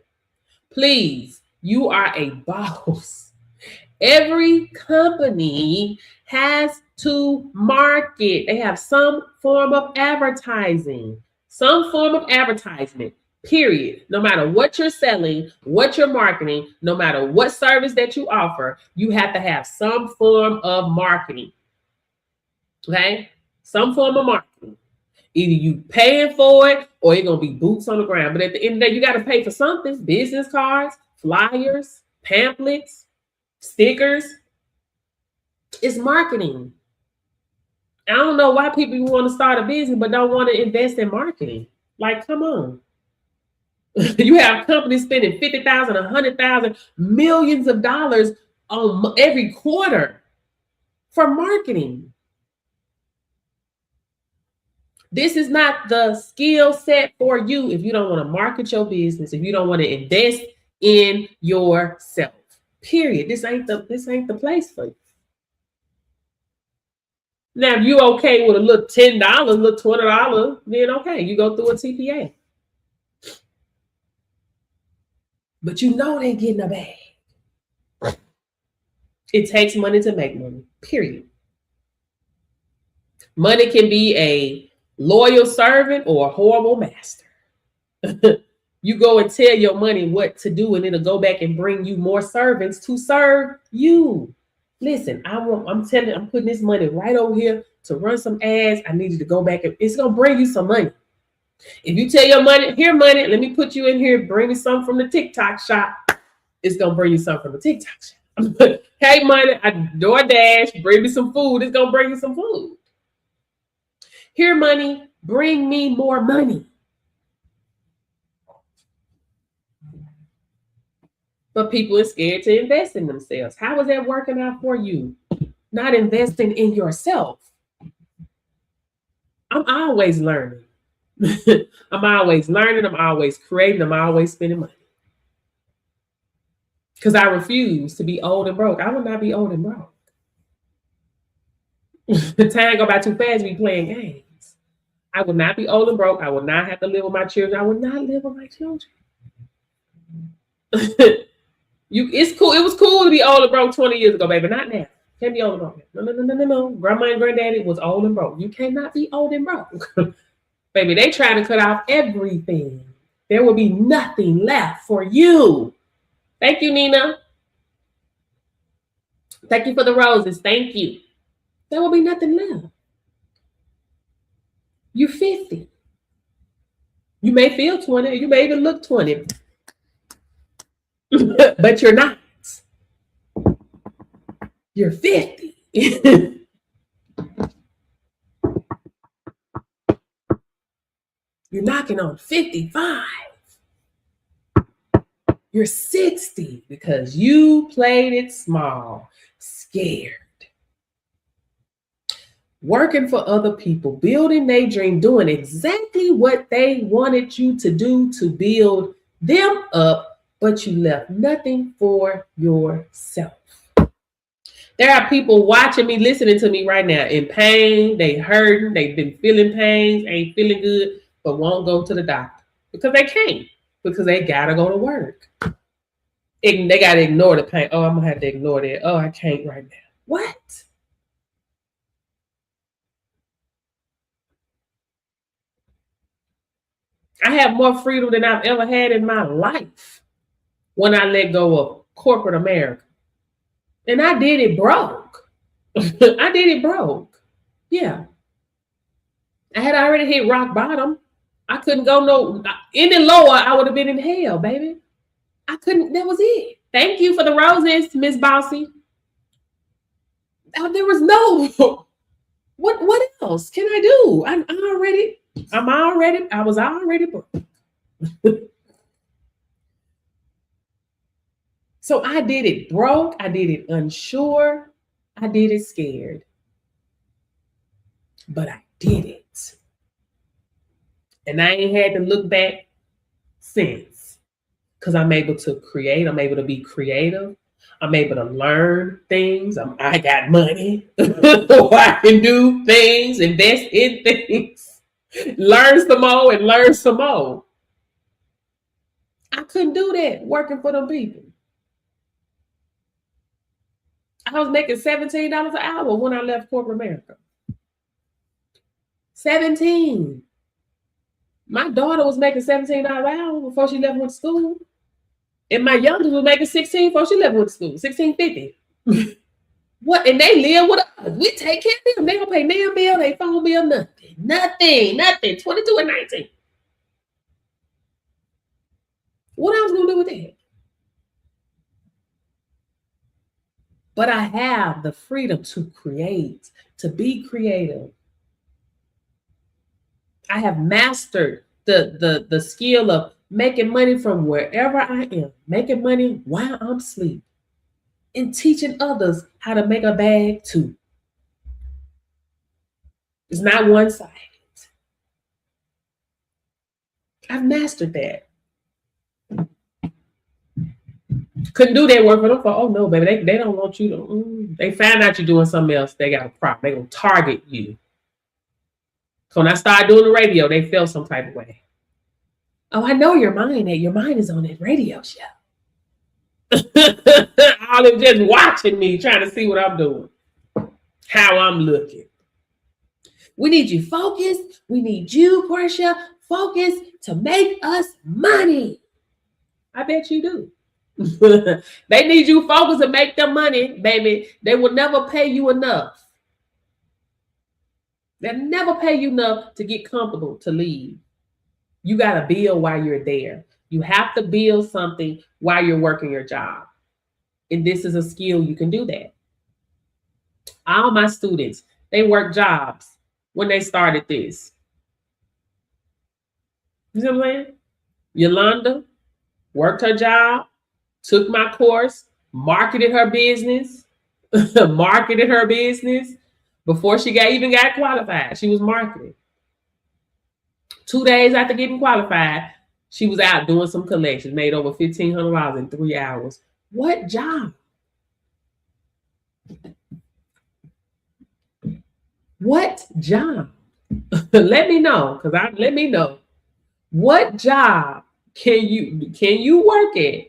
Please, you are a boss. Every company has to market. They have some form of advertising, some form of advertisement. Period. No matter what you're selling, what you're marketing, no matter what service that you offer, you have to have some form of marketing. Okay? Some form of marketing. Either you paying for it or it's going to be boots on the ground. But at the end of the day, you got to pay for something. Business cards, flyers, pamphlets, stickers. It's marketing. I don't know why people want to start a business but don't want to invest in marketing. Like, come on. You have companies spending $50,000, $100,000, millions of dollars on every quarter for marketing. This is not the skill set for you if you don't want to market your business, if you don't want to invest in yourself. Period. This ain't the place for you. Now, if you okay with a little $10, a little $20, then okay, you go through a TPA. But you know they getting a bag. It takes money to make money. Period. Money can be a loyal servant or a horrible master. You go and tell your money what to do, and it'll go back and bring you more servants to serve you. Listen, I'm putting this money right over here to run some ads. I need you to go back and it's gonna bring you some money. If you tell your money, here, money, let me put you in here, bring me some from the TikTok shop. It's gonna bring you some from the TikTok shop. Hey, money, I DoorDash, bring me some food. It's gonna bring you some food. Here, money, bring me more money. But people are scared to invest in themselves. How is that working out for you? Not investing in yourself. I'm always learning. I'm always learning. I'm always creating. I'm always spending money. Because I refuse to be old and broke. I will not be old and broke. The time go by too fast to be playing games. I will not be old and broke. I will not have to live with my children. I will not live with my children. It's cool. It was cool to be old and broke 20 years ago, baby. Not now. Can't be old and broke. No. Grandma and granddaddy was old and broke. You cannot be old and broke. Baby, they trying to cut off everything. There will be nothing left for you. Thank you, Nina. Thank you for the roses. Thank you. There will be nothing left. You're 50. You may feel 20. You may even look 20. But you're not. You're 50. You're knocking on 55. You're 60 because you played it small, scared. Working for other people, building their dream, doing exactly what they wanted you to do to build them up, but you left nothing for yourself. There are people watching me, listening to me right now in pain. They hurting. They've been feeling pains, ain't feeling good, but won't go to the doctor because they can't, because they got to go to work. They got to ignore the pain. Oh, I'm going to have to ignore that. Oh, I can't right now. What? I have more freedom than I've ever had in my life when I let go of corporate America. And I did it broke. I did it broke. Yeah. I had already hit rock bottom. I couldn't go any lower. I would have been in hell, baby. I couldn't. That was it. Thank you for the roses, Miss Bossy. There was no. What else can I do? I was already broke. So I did it broke. I did it unsure. I did it scared. But I did it. And I ain't had to look back since. Because I'm able to create. I'm able to be creative. I'm able to learn things. I got money. I can do things, invest in things, learn some more and learn some more. I couldn't do that working for them people. I was making $17 an hour when I left corporate America. 17. My daughter was making $17 an hour before she left with school. And my youngest was making 16 before she left with school. 16.50. What? And they live with us. We take care of them. They don't pay their bill, they phone bill, nothing. Nothing. 22 and 19. What I was gonna do with that? But I have the freedom to create, to be creative. I have mastered the skill of making money from wherever I am, making money while I'm asleep, and teaching others how to make a bag too. It's not one-sided. I've mastered that. Couldn't do that work for them. For oh no, baby, they don't want you to. They find out you're doing something else. They got a problem. They gonna target you. So when I started doing the radio, they felt some type of way. Oh, I know your mind. Your mind is on that radio show. All them just watching me, trying to see what I'm doing, how I'm looking. We need you focused. We need you, Portia, focused to make us money. I bet you do. They need you focused to make them money, baby. They will never pay you enough. They'll never pay you enough to get comfortable to leave. You got to build while you're there. You have to build something while you're working your job. And this is a skill you can do that. All my students, they work jobs when they started this. You know what I'm saying? Yolanda worked her job, took my course, marketed her business, before she even got qualified. She was marketing. 2 days after getting qualified, she was out doing some collections, made over $1,500 in 3 hours. What job? What job? Let me know, let me know. What job can you work at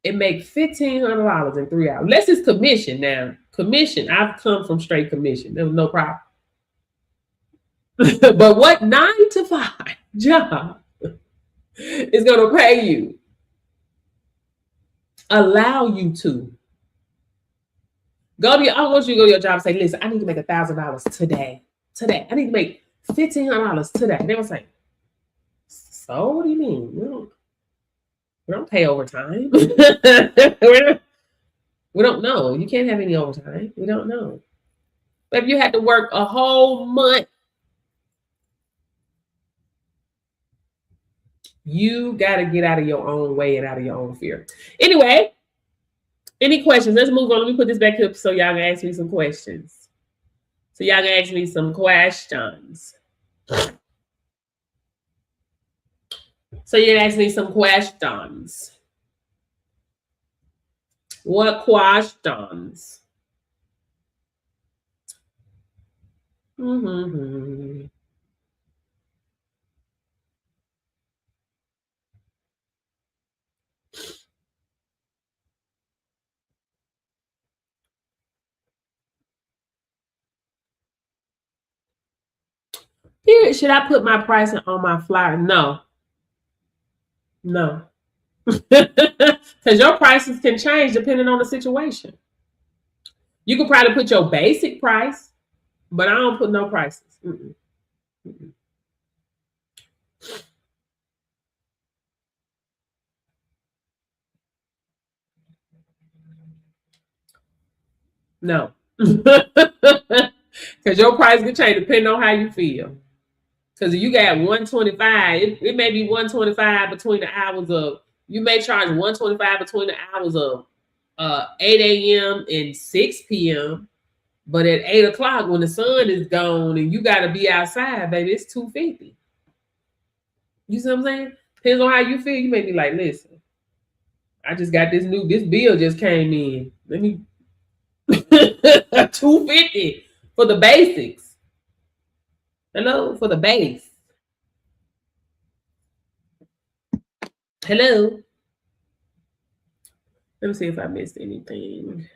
and make $1,500 in 3 hours? Unless it's commission now. Commission, I've come from straight commission. There was no problem. But what 9 to 5 job is going to pay you? Allow you to. I want you to go to your job and say, listen, I need to make $1,000 today. I need to make $1,500 today. They will say, so what do you mean? We don't pay overtime. We don't know. You can't have any overtime. We don't know. But if you had to work a whole month, you got to get out of your own way and out of your own fear. Anyway, any questions? Let's move on. Let me put this back up so y'all can ask me some questions. So y'all can ask me some questions. What questions? Mm-hmm. Here, should I put my pricing on my flyer? No. Because your prices can change depending on the situation. You could probably put your basic price, but I don't put no prices. Mm-mm. Mm-mm. No. Because your price can change depending on how you feel. Because if you got 125, it may be 125 between the hours of, you may charge 125 between the hours of 8 a.m. and 6 p.m. But at 8 o'clock when the sun is gone and you got to be outside, baby, it's $250. You see what I'm saying? Depends on how you feel. You may be like, listen, I just got this bill just came in. Let me $250 for the basics. Hello, for the base. Hello. Let me see if I missed anything.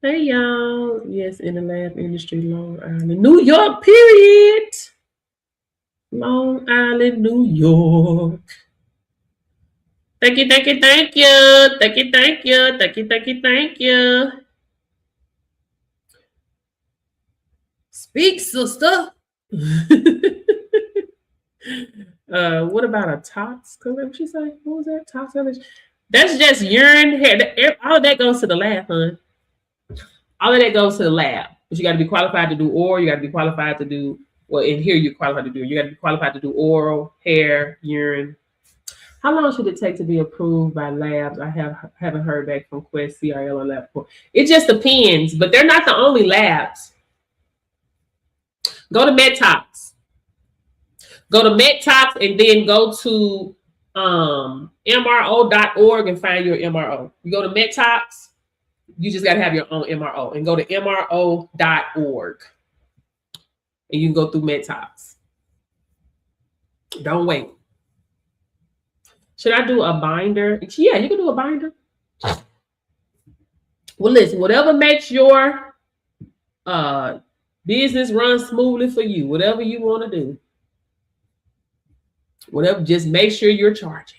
Hey y'all. Yes, in the lab industry, Long Island, New York, period. Long Island, New York. Thank you, thank you, thank you. Thank you, thank you. Thank you, thank you, thank you. Speak, sister. What about a tox collection? She say, what was that? Tox collection? That's just urine, hair. All of that goes to the lab, hon. All of that goes to the lab. But you got to be qualified to do oral. You got to be qualified to do, well, in here you're qualified to do. You got to be qualified to do oral, hair, urine. How long should it take to be approved by labs? I haven't heard back from Quest, CRL, or LabCorp. It just depends, but they're not the only labs. Go to MedTox. Go to MedTox and then go to MRO.org and find your MRO. You go to MedTox, you just got to have your own MRO and go to MRO.org and you can go through MedTox. Don't wait. Should I do a binder? Yeah, you can do a binder. Well, listen, whatever makes your business run smoothly for you, whatever you want to do, whatever, just make sure you're charging.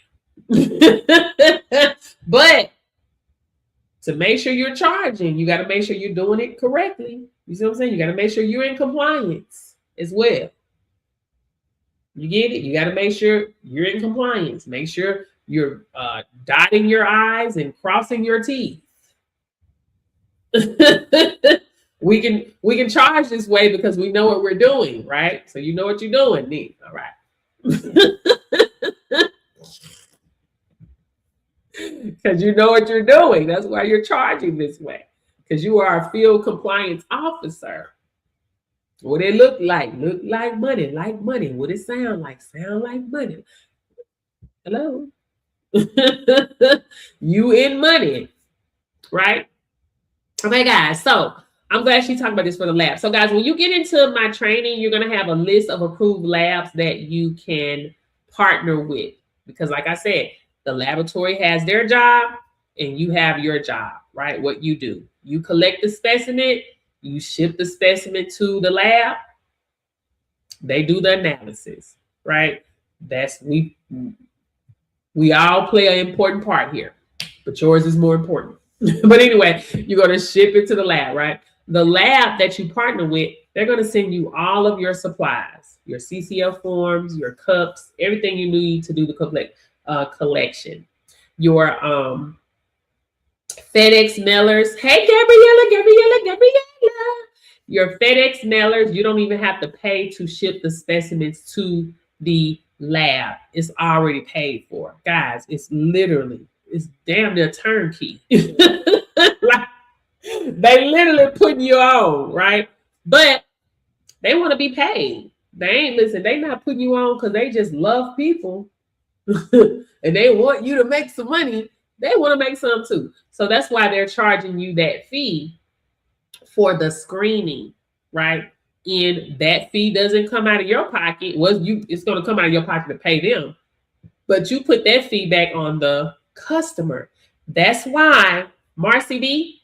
But to make sure you're charging, you got to make sure you're doing it correctly. You see what I'm saying? You got to make sure you're in compliance as well. You get it? You got to make sure you're in compliance. Make sure you're dotting your I's and crossing your T's. we can charge this way because we know what we're doing, right? So you know what you're doing, Nick. All right. Because you know what you're doing. That's why you're charging this way. Because you are a field compliance officer. What it look like money, like money. What it sound like money. Hello. You in money, right? Okay, guys. So I'm glad she talked about this for the lab. So, guys, when you get into my training, you're going to have a list of approved labs that you can partner with. Because, like I said, the laboratory has their job and you have your job, right? What you do. You collect the specimen, you ship the specimen to the lab. They do the analysis, right? That's we all play an important part here, but yours is more important. But anyway, you're going to ship it to the lab, right? The lab that you partner with, they're going to send you all of your supplies, your CCL forms, your cups, everything you need to do the collection. Your FedEx mailers. Hey, Gabriella. Your FedEx mailers, you don't even have to pay to ship the specimens to the lab. It's already paid for. Guys, it's damn near turnkey. Like, they literally putting you on, right? But they want to be paid. They not putting you on because they just love people and they want you to make some money. They want to make some too. So that's why they're charging you that fee for the screening, right? And that fee doesn't come out of your pocket. It's going to come out of your pocket to pay them. But you put that fee back on the customer. That's why Marcy D.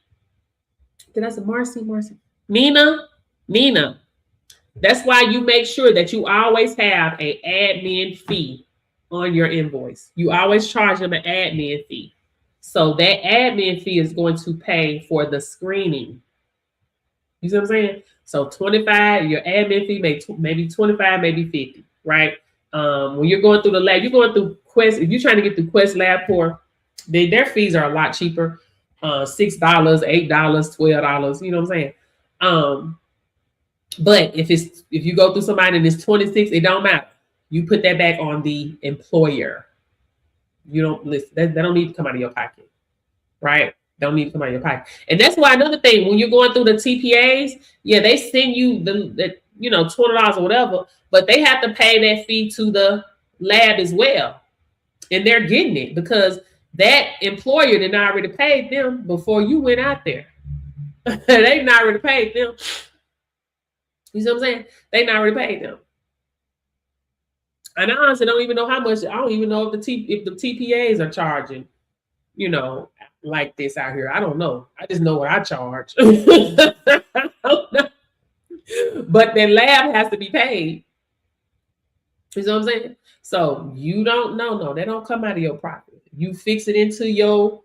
Did I say Marcy? Nina. That's why you make sure that you always have an admin fee on your invoice. You always charge them an admin fee. So that admin fee is going to pay for the screening. You see what I'm saying? So 25, your admin fee maybe 25, maybe 50, right? When you're going through the lab, you're going through Quest. If you're trying to get through Quest LabCorp, their fees are a lot cheaper. $6, $8, $12. You know what I'm saying? But if you go through somebody and it's 26, it don't matter. You put that back on the employer. You don't listen. That don't need to come out of your pocket, right? Don't need to come out of your pocket. And that's why another thing, when you're going through the TPAs, yeah, they send you the $20 or whatever, but they have to pay that fee to the lab as well. And they're getting it because that employer did not already paid them before you went out there. They not already paid them. You see what I'm saying? They not already paid them. And I honestly don't even know how much. I don't even know if the TPAs are charging, like this out here. I don't know. I just know what I charge. I don't know. But the lab has to be paid. You know what I'm saying? So you don't know. No, they don't come out of your profit. You fix it into your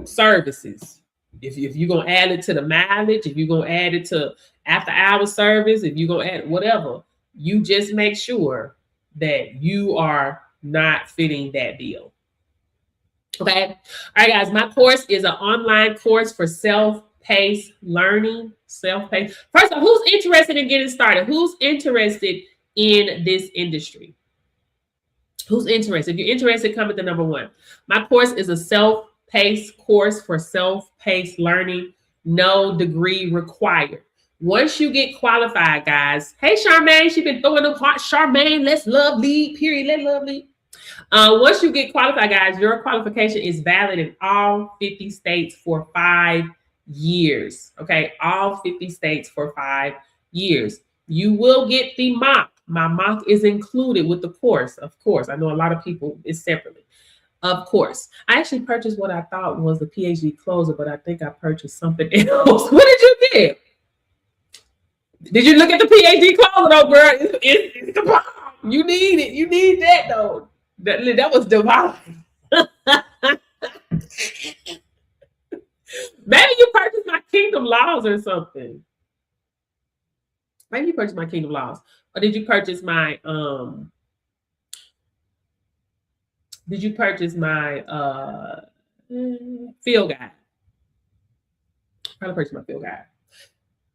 services. If you're going to add it to the mileage, if you're going to add it to after hour service, if you're going to add whatever, you just make sure that you are not fitting that bill. Okay. All right, guys. My course is an online course for self-paced learning. Self-paced. First of all, who's interested in getting started? Who's interested in this industry? Who's interested? If you're interested, come at the number 1. My course is a self-paced course for self-paced learning. No degree required. Once you get qualified, guys. Hey, Charmaine, she's been throwing them hot. Charmaine, let's love lead. Period. Let love lead. Once you get qualified, guys, your qualification is valid in all 50 states for 5 years. Okay, all 50 states for 5 years. You will get the mock. My mock is included with the course, of course. I know a lot of people is separately. Of course. I actually purchased what I thought was the PhD closer, but I think I purchased something else. What did you get? Did you look at the PhD closer though, girl? It's the bomb. You need it. You need that though. That was divine. Maybe you purchased my Kingdom Laws or something. Maybe you purchased my Kingdom Laws. Or did you purchase my field guide? Probably purchase my field guide.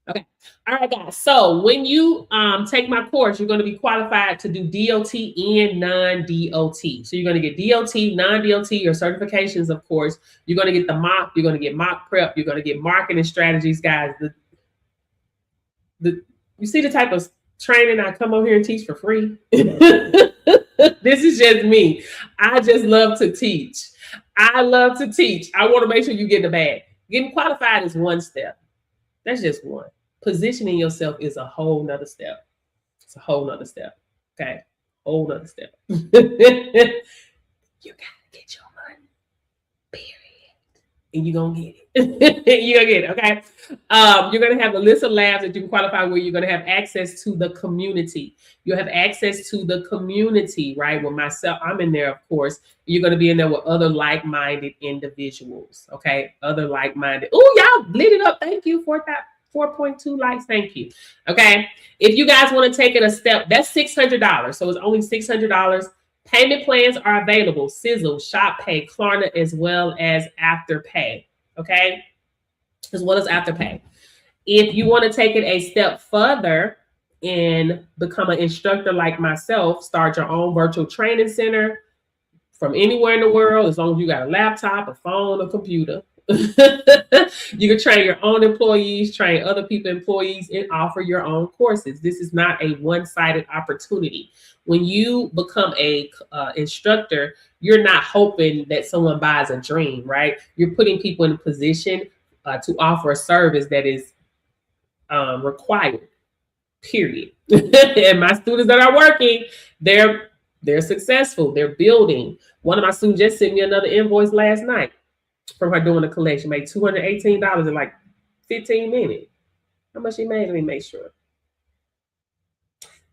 Okay. All right, guys. So when you take my course, you're going to be qualified to do DOT and non-DOT. So you're going to get DOT, non-DOT, your certifications, of course. You're going to get the mock. You're going to get mock prep. You're going to get marketing strategies, guys. You see the type of training I come over here and teach for free? This is just me. I just love to teach. I love to teach. I want to make sure you get the bag. Getting qualified is one step. That's just one. Positioning yourself is a whole nother step. It's a whole nother step. Okay. Whole nother step. You gotta get your money. Period. And you're gonna get it. You're gonna get it. Okay. You're gonna have a list of labs that you can qualify where you're gonna have access to the community. You'll have access to the community, right? With myself, I'm in there, of course. You're gonna be in there with other like-minded individuals. Okay. Other like-minded. Oh, y'all lit it up. Thank you for that. 4.2 likes. Thank you. Okay. If you guys want to take it a step, that's $600. So it's only $600. Payment plans are available. Sizzle, ShopPay, Klarna, as well as Afterpay. Okay. As well as Afterpay. If you want to take it a step further and become an instructor like myself, start your own virtual training center from anywhere in the world, as long as you got a laptop, a phone, a computer. You can train your own employees, train other people employees, and offer your own courses. This is not a one-sided opportunity. When you become a instructor, you're not hoping that someone buys a dream, right? You're putting people in a position to offer a service that is required, period. And my students that are working, they're successful. They're building. One of my students just sent me another invoice last night from her doing a collection. Made $218 in like 15 minutes. How much she made? Let me make sure.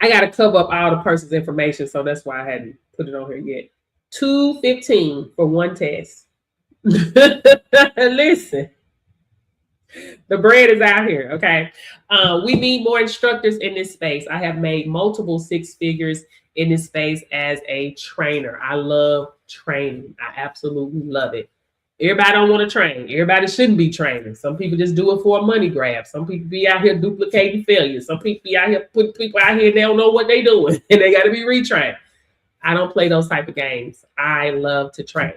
I got to cover up all the person's information, so that's why I hadn't put it on here yet. $215 for one test. Listen, the bread is out here, okay? We need more instructors in this space. I have made multiple 6 figures in this space as a trainer. I love training. I absolutely love it. Everybody don't want to train. Everybody shouldn't be training. Some people just do it for a money grab. Some people be out here duplicating failures. Some people be out here putting people out here, they don't know what they're doing and they got to be retrained. I don't play those type of games. I love to train.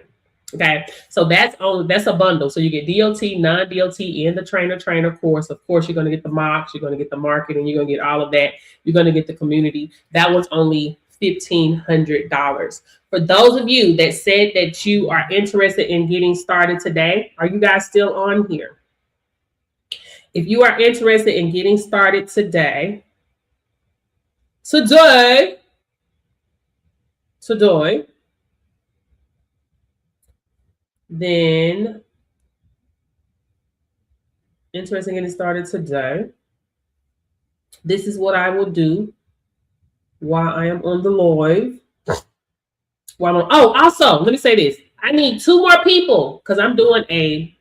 Okay, so that's a bundle. So you get DOT, non-DOT, and the trainer course. Of course, you're going to get the mocks, you're going to get the marketing, you're going to get all of that. You're going to get the community. That one's only $1,500. For those of you that said that you are interested in getting started today, are you guys still on here? If you are interested in getting started today, Then, interesting getting started today. This is what I will do while I am on the live. Also, let me say this. I need 2 more people because I'm doing a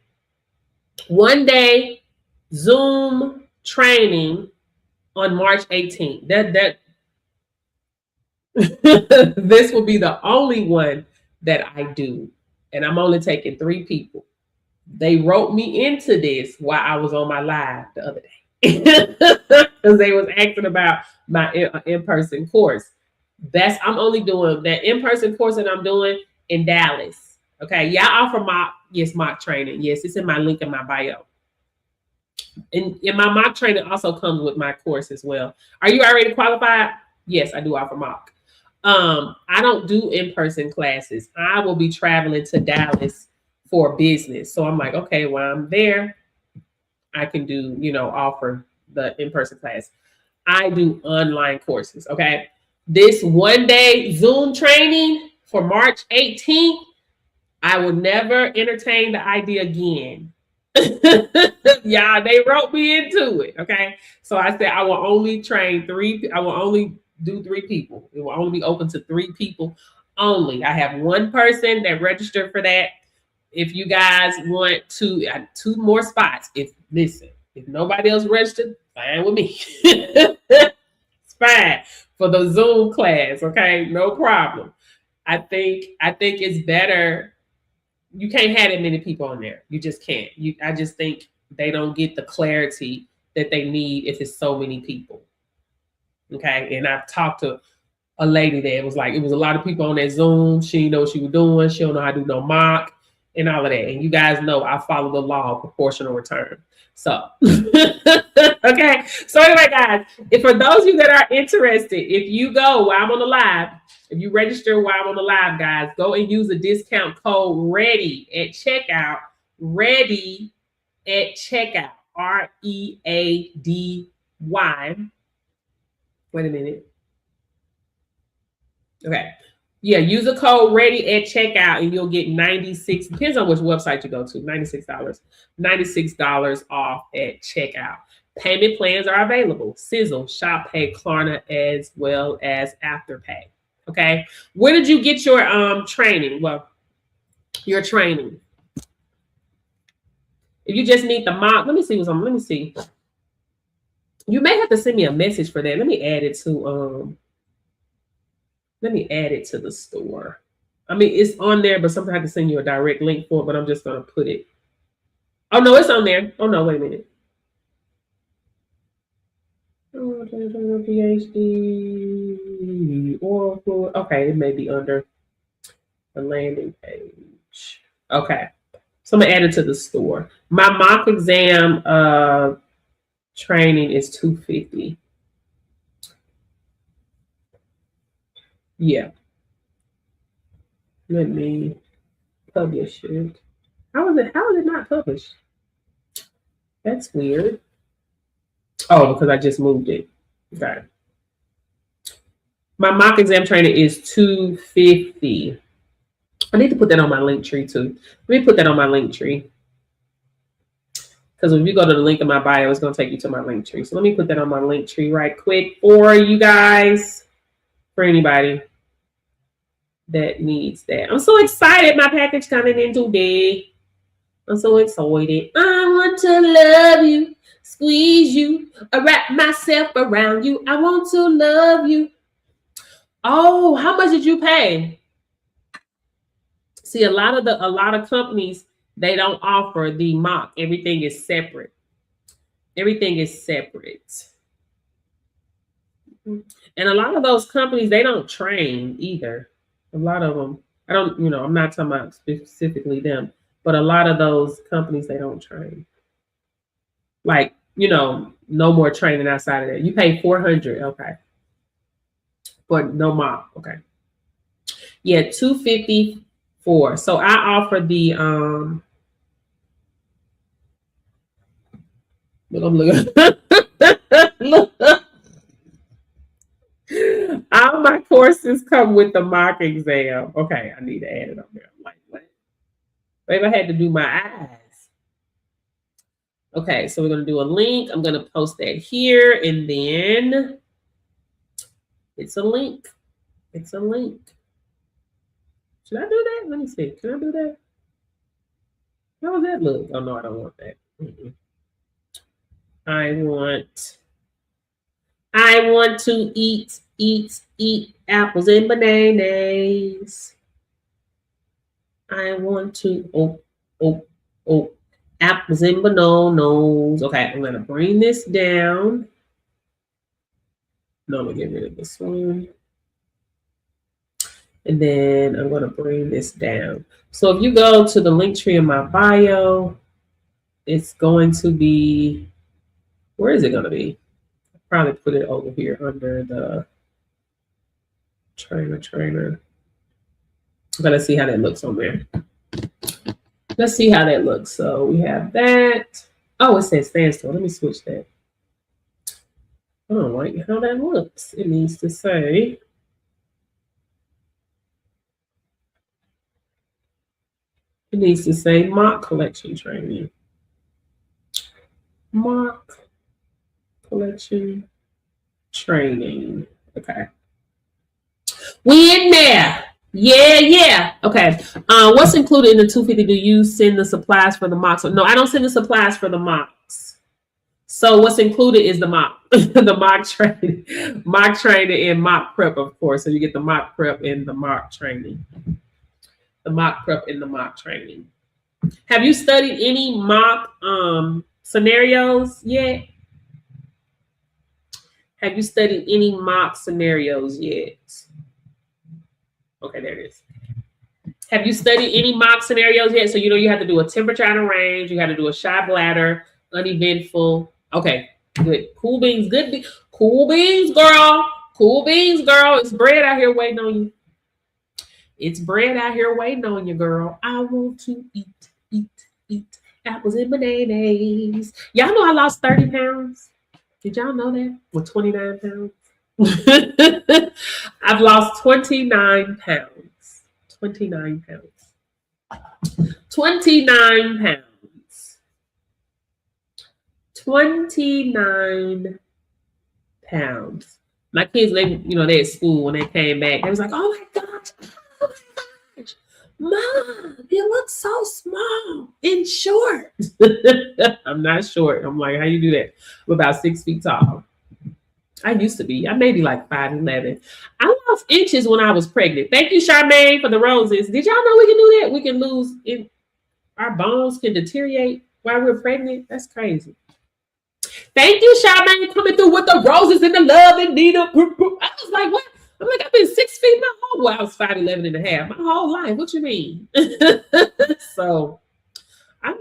1-day Zoom training on March 18th. This will be the only one that I do. And I'm only taking 3 people. They wrote me into this while I was on my live the other day. Because they was asking about my in-person course. I'm only doing that in-person course that I'm doing in Dallas. Okay. Yeah, I offer mock training. Yes, it's in my link in my bio. And my mock training also comes with my course as well. Are you already qualified? Yes, I do offer mock. I don't do in-person classes. I will be traveling to Dallas for business. So I'm like, okay, while I'm there, I can do, offer the in-person class. I do online courses. Okay. This 1-day Zoom training for March 18th, I will never entertain the idea again. Yeah, they wrote me into it. Okay. So I said I will only train 3. I will only do 3 people. It will only be open to 3 people only. I have 1 person that registered for that. If you guys want to, 2 more spots. If nobody else registered, fine with me. It's fine for the Zoom class. Okay, no problem. I think it's better. You can't have that many people on there. You just can't. I just think they don't get the clarity that they need if it's so many people. Okay, and I've talked to a lady that was like, it was a lot of people on that Zoom. She didn't know what she was doing. She don't know how to do no mock and all of that. And you guys know I follow the law of proportional return. So, okay. So anyway, guys, if for those of you that are interested, if you go while I'm on the live, if you register while I'm on the live, guys, go and use the discount code READY at checkout. READY at checkout. READY. Wait a minute. Okay. Yeah, use the code READY at checkout and you'll get 96, depends on which website you go to, $96. $96 off at checkout. Payment plans are available. Sizzle, Shop Pay, Klarna, as well as Afterpay. Okay. Where did you get your training? Well, your training. If you just need the mock, let me see what's on. Let me see. You may have to send me a message for that. Let me add it to the store. I mean, it's on there, but sometimes I have to send you a direct link for it, but I'm just going to put it. Oh, no, it's on there. Oh, no, wait a minute. PhD, Oracle. Okay, it may be under the landing page. Okay. So I'm going to add it to the store. My mock exam training is $250. Yeah. Let me publish it. How is it not published? That's weird. Oh, because I just moved it. Okay. My mock exam training is $250. I need to put that on my link tree too. Let me put that on my link tree. Because if you go to the link in my bio, it's going to take you to my link tree. So let me put that on my link tree right quick for you guys, for anybody that needs that. I'm so excited. My package coming in today. I'm so excited. I want to love you, squeeze you, wrap myself around you. I want to love you. Oh, how much did you pay? See, a lot of companies, they don't offer the mock. Everything is separate. Everything is separate. And a lot of those companies, they don't train either. A lot of them, I'm not talking about specifically them, but a lot of those companies, they don't train. Like, no more training outside of that. You pay $400, okay. But no mock, okay. Yeah, $254. So I offer the look, I'm looking. Look. All my courses come with the mock exam. Okay, I need to add it on there. Like what? Maybe I had to do my eyes. Okay, so we're gonna do a link. I'm gonna post that here, and then it's a link. It's a link. Should I do that? Let me see. Can I do that? How does that look? Oh no, I don't want that. I want to eat apples and bananas. I want to apples and bananas. Okay, I'm gonna bring this down. No, I'm gonna get rid of this one. And then I'm gonna bring this down. So if you go to the link tree in my bio, it's going to be, where is it gonna be? I'll probably put it over here under the trainer. I'm gonna see how that looks on there. Let's see how that looks. So we have that. Oh, it says standstill. Let me switch that. I don't like how that looks. It needs to say, mock collection training. Mock collection training. Okay. We in there. Yeah. Okay. What's included in the 250? Do you send the supplies for the mocks? No, I don't send the supplies for the mocks. So what's included is the mock, the mock training, and mock prep, of course. So you get the mock prep and the mock training. The mock prep and the mock training. Have you studied any mock scenarios yet? Have you studied any mock scenarios yet? Okay, there it is. Have you studied any mock scenarios yet? So you know you have to do a temperature and a range. You have to do a shy bladder, uneventful. Okay, good. Cool beans, good. Cool beans, girl. Cool beans, girl. It's bread out here waiting on you. It's bread out here waiting on you, girl. I want to eat apples and bananas. Y'all know I lost 30 pounds. Did y'all know that? With 29 pounds. I've lost 29 pounds. 29 pounds. 29 pounds. 29 pounds. My kids, they're at school. When they came back, they was like, oh my gosh, Mom, you look so small and short. I'm not short. I'm like, how you do that? I'm about 6 feet tall. I used to be. I may be like 5'11". I lost inches when I was pregnant. Thank you, Charmaine, for the roses. Did y'all know we can do that? We can lose our bones can deteriorate while we're pregnant. That's crazy. Thank you, Charmaine, coming through with the roses and the love and Nina. I was like, what? I'm like, I've been 6 feet my whole, well, I was 5'11" and a half my whole life. What you mean? So I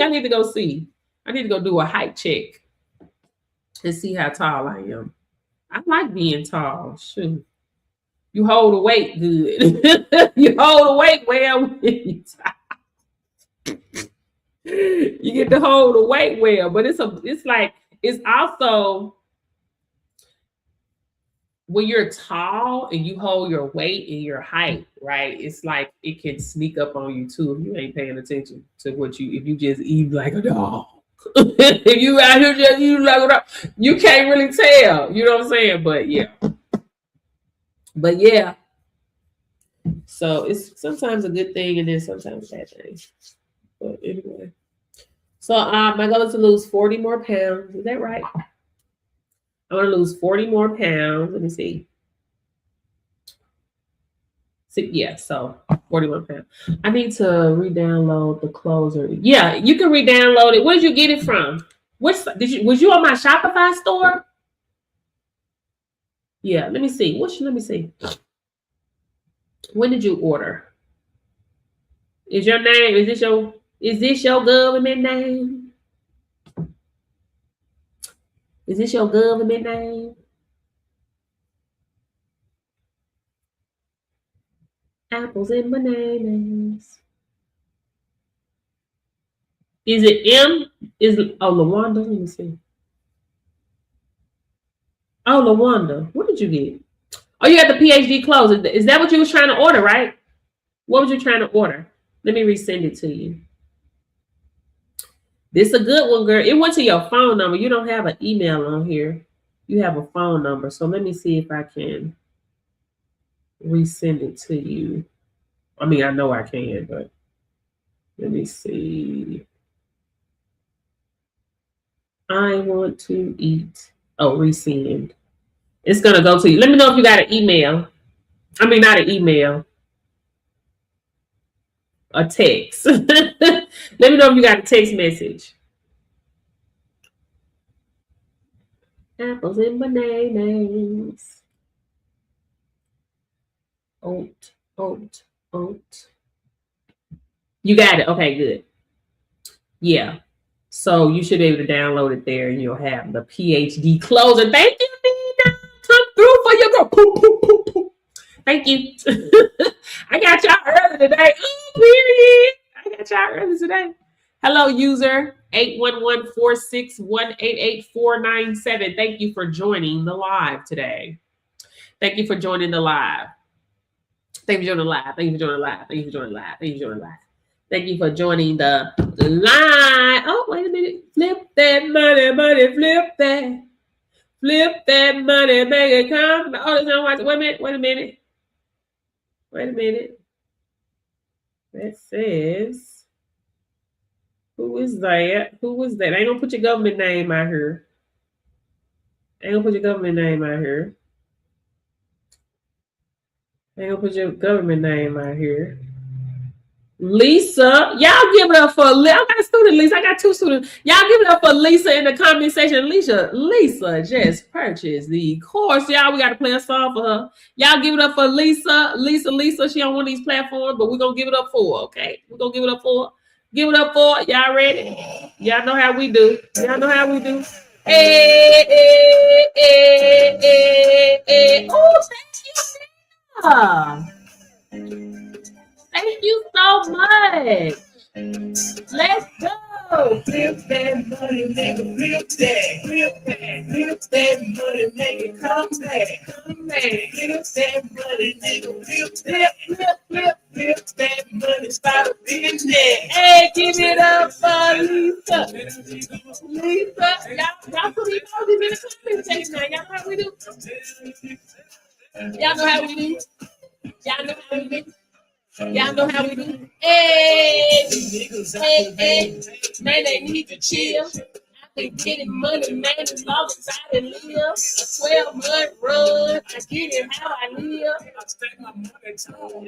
need to go see. I need to go do a height check and see how tall I am. I like being tall. Shoot. You hold the weight good. You hold the weight well. You get to hold the weight well, but it's also when you're tall and you hold your weight and your height, right? It's like it can sneak up on you too if you ain't paying attention to if you just eat like a dog. If you out here just eat like a dog, you can't really tell. You know what I'm saying? But yeah. So it's sometimes a good thing and then sometimes a bad thing. But anyway. So my goal is to lose 40 more pounds. Is that right? I want to lose 40 more pounds. Let me see. Yeah, so 41 pounds. I need to re-download the closer. Yeah, you can re-download it. Where did you get it from? Was you on my Shopify store? Yeah, let me see. Let me see. When did you order? Is this your government name? Is this your government name? Apples and bananas. Is it M? LaWanda? Let me see. Oh, LaWanda. What did you get? Oh, you got the PhD clothes. Is that what you was trying to order, right? What was you trying to order? Let me resend it to you. This is a good one, girl. It went to your phone number. You don't have an email on here. You have a phone number. So let me see if I can resend it to you. I mean, I know I can, but let me see. I want to eat. Oh, resend. It's going to go to you. Let me know if you got an email. I mean, not an email. A text. Let me know if you got a text message. Apples and bananas. Oat. You got it. Okay, good. Yeah. So you should be able to download it there and you'll have the PhD closer. Thank you, Nina. Come through for your girl. Poof, poof, poof, poof. Thank you. I got y'all early today. Ooh, period. I got y'all early today. Hello, user 811-461-88497. Thank you for joining the live today. Thank you for joining the live. Thank you for joining the live. Thank you for joining the live. Thank you for joining the live. Thank you for joining the live. Thank you for joining the live. Oh, wait a minute. Flip that money, flip that. Flip that money, make it come. Oh, there's no watch. Wait a minute. That says, who is that? Who is that? I ain't gonna put your government name out here. Ain't gonna put your government name out here. Lisa, y'all give it up for I got a student, Lisa. I got two students. Y'all give it up for Lisa in the comment section. Lisa just purchased the course. Y'all, we got to play a song for her. Y'all give it up for Lisa. She on one of these platforms, but we're going to give it up for her, okay? We're going to give it up for her. Give it up for her. Y'all ready? Y'all know how we do. Hey. Oh, thank you, Nina. Thank you so much. Let's go. Flip that money, nigga. Flip that money, make it come back. Flip that money, nigga. Flip that money, start a business. Hey, give it up for Lisa. Y'all put me on in the comment section now. Y'all know how we do. Y'all know how we do. Hey, man, they need to chill. I've been getting money, man, as long as I can live. A 12-month run, I get it how I live. I stay my money tall.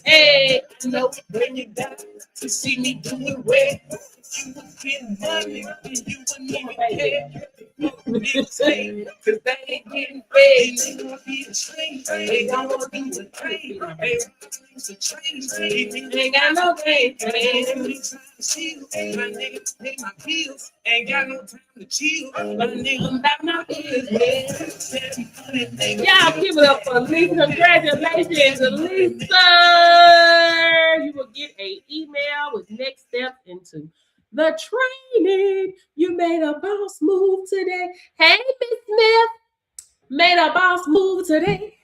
Hey, I know when you die to see me doing well. You would get money and you wouldn't even care. Cause they ain't getting paid. They gonna be a train. They gonna do a train. They ain't got no game. They ain't trying to chill. My niggas pay my bills. Ain't got no time to chill. My niggas back my bills. Y'all give it up for Lisa. Congratulations, Lisa. You will get an email with next steps into the training. You made a boss move today. Hey, Miss Smith. Made a boss move today.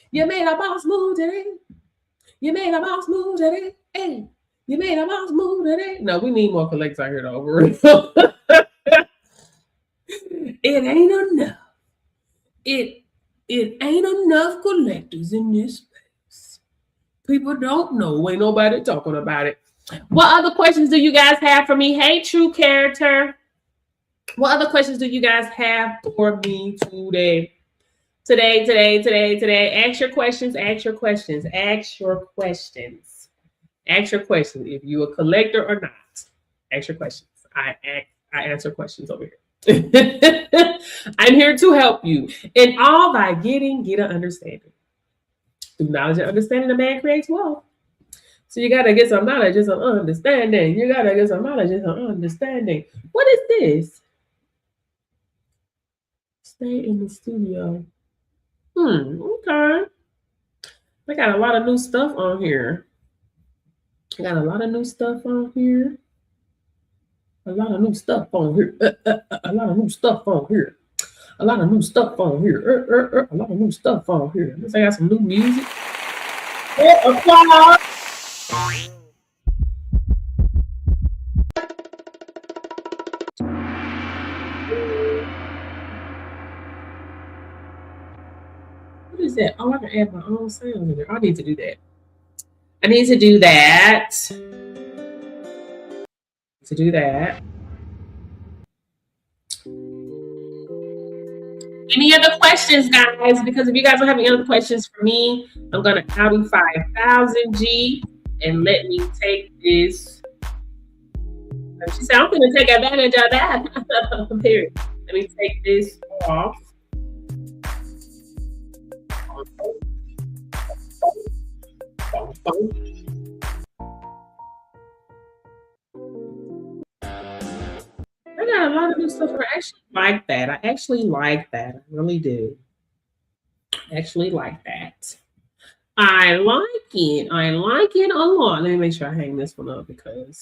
You made a boss move today. Hey, you made a boss move today. No, we need more collectors out here to over. It ain't enough. It ain't enough collectors in this space. People don't know. Ain't nobody talking about it. What other questions do you guys have for me? Hey, true character. What other questions do you guys have for me today? Today. Ask your questions. If you're a collector or not, ask your questions. I answer questions over here. I'm here to help you in all thy getting, get an understanding. Through knowledge and understanding, a man creates wealth. So you gotta get some knowledge and some understanding. What is this? Stay in the studio. Okay. I got a lot of new stuff on here. A lot of new stuff on here. Let's say I got some new music. Applause. that? Oh, I can add my own sound in there. I need to do that. I need to do that. To do that. Any other questions, guys? Because if you guys don't have any other questions for me, I'm gonna Audi 5000G and let me take this. She said, I'm gonna take advantage of that. Period. Let me take this off. I got a lot of new stuff. I actually like that. I actually like that. I really do. I actually like that. I like it. I like it a lot. Let me make sure I hang this one up because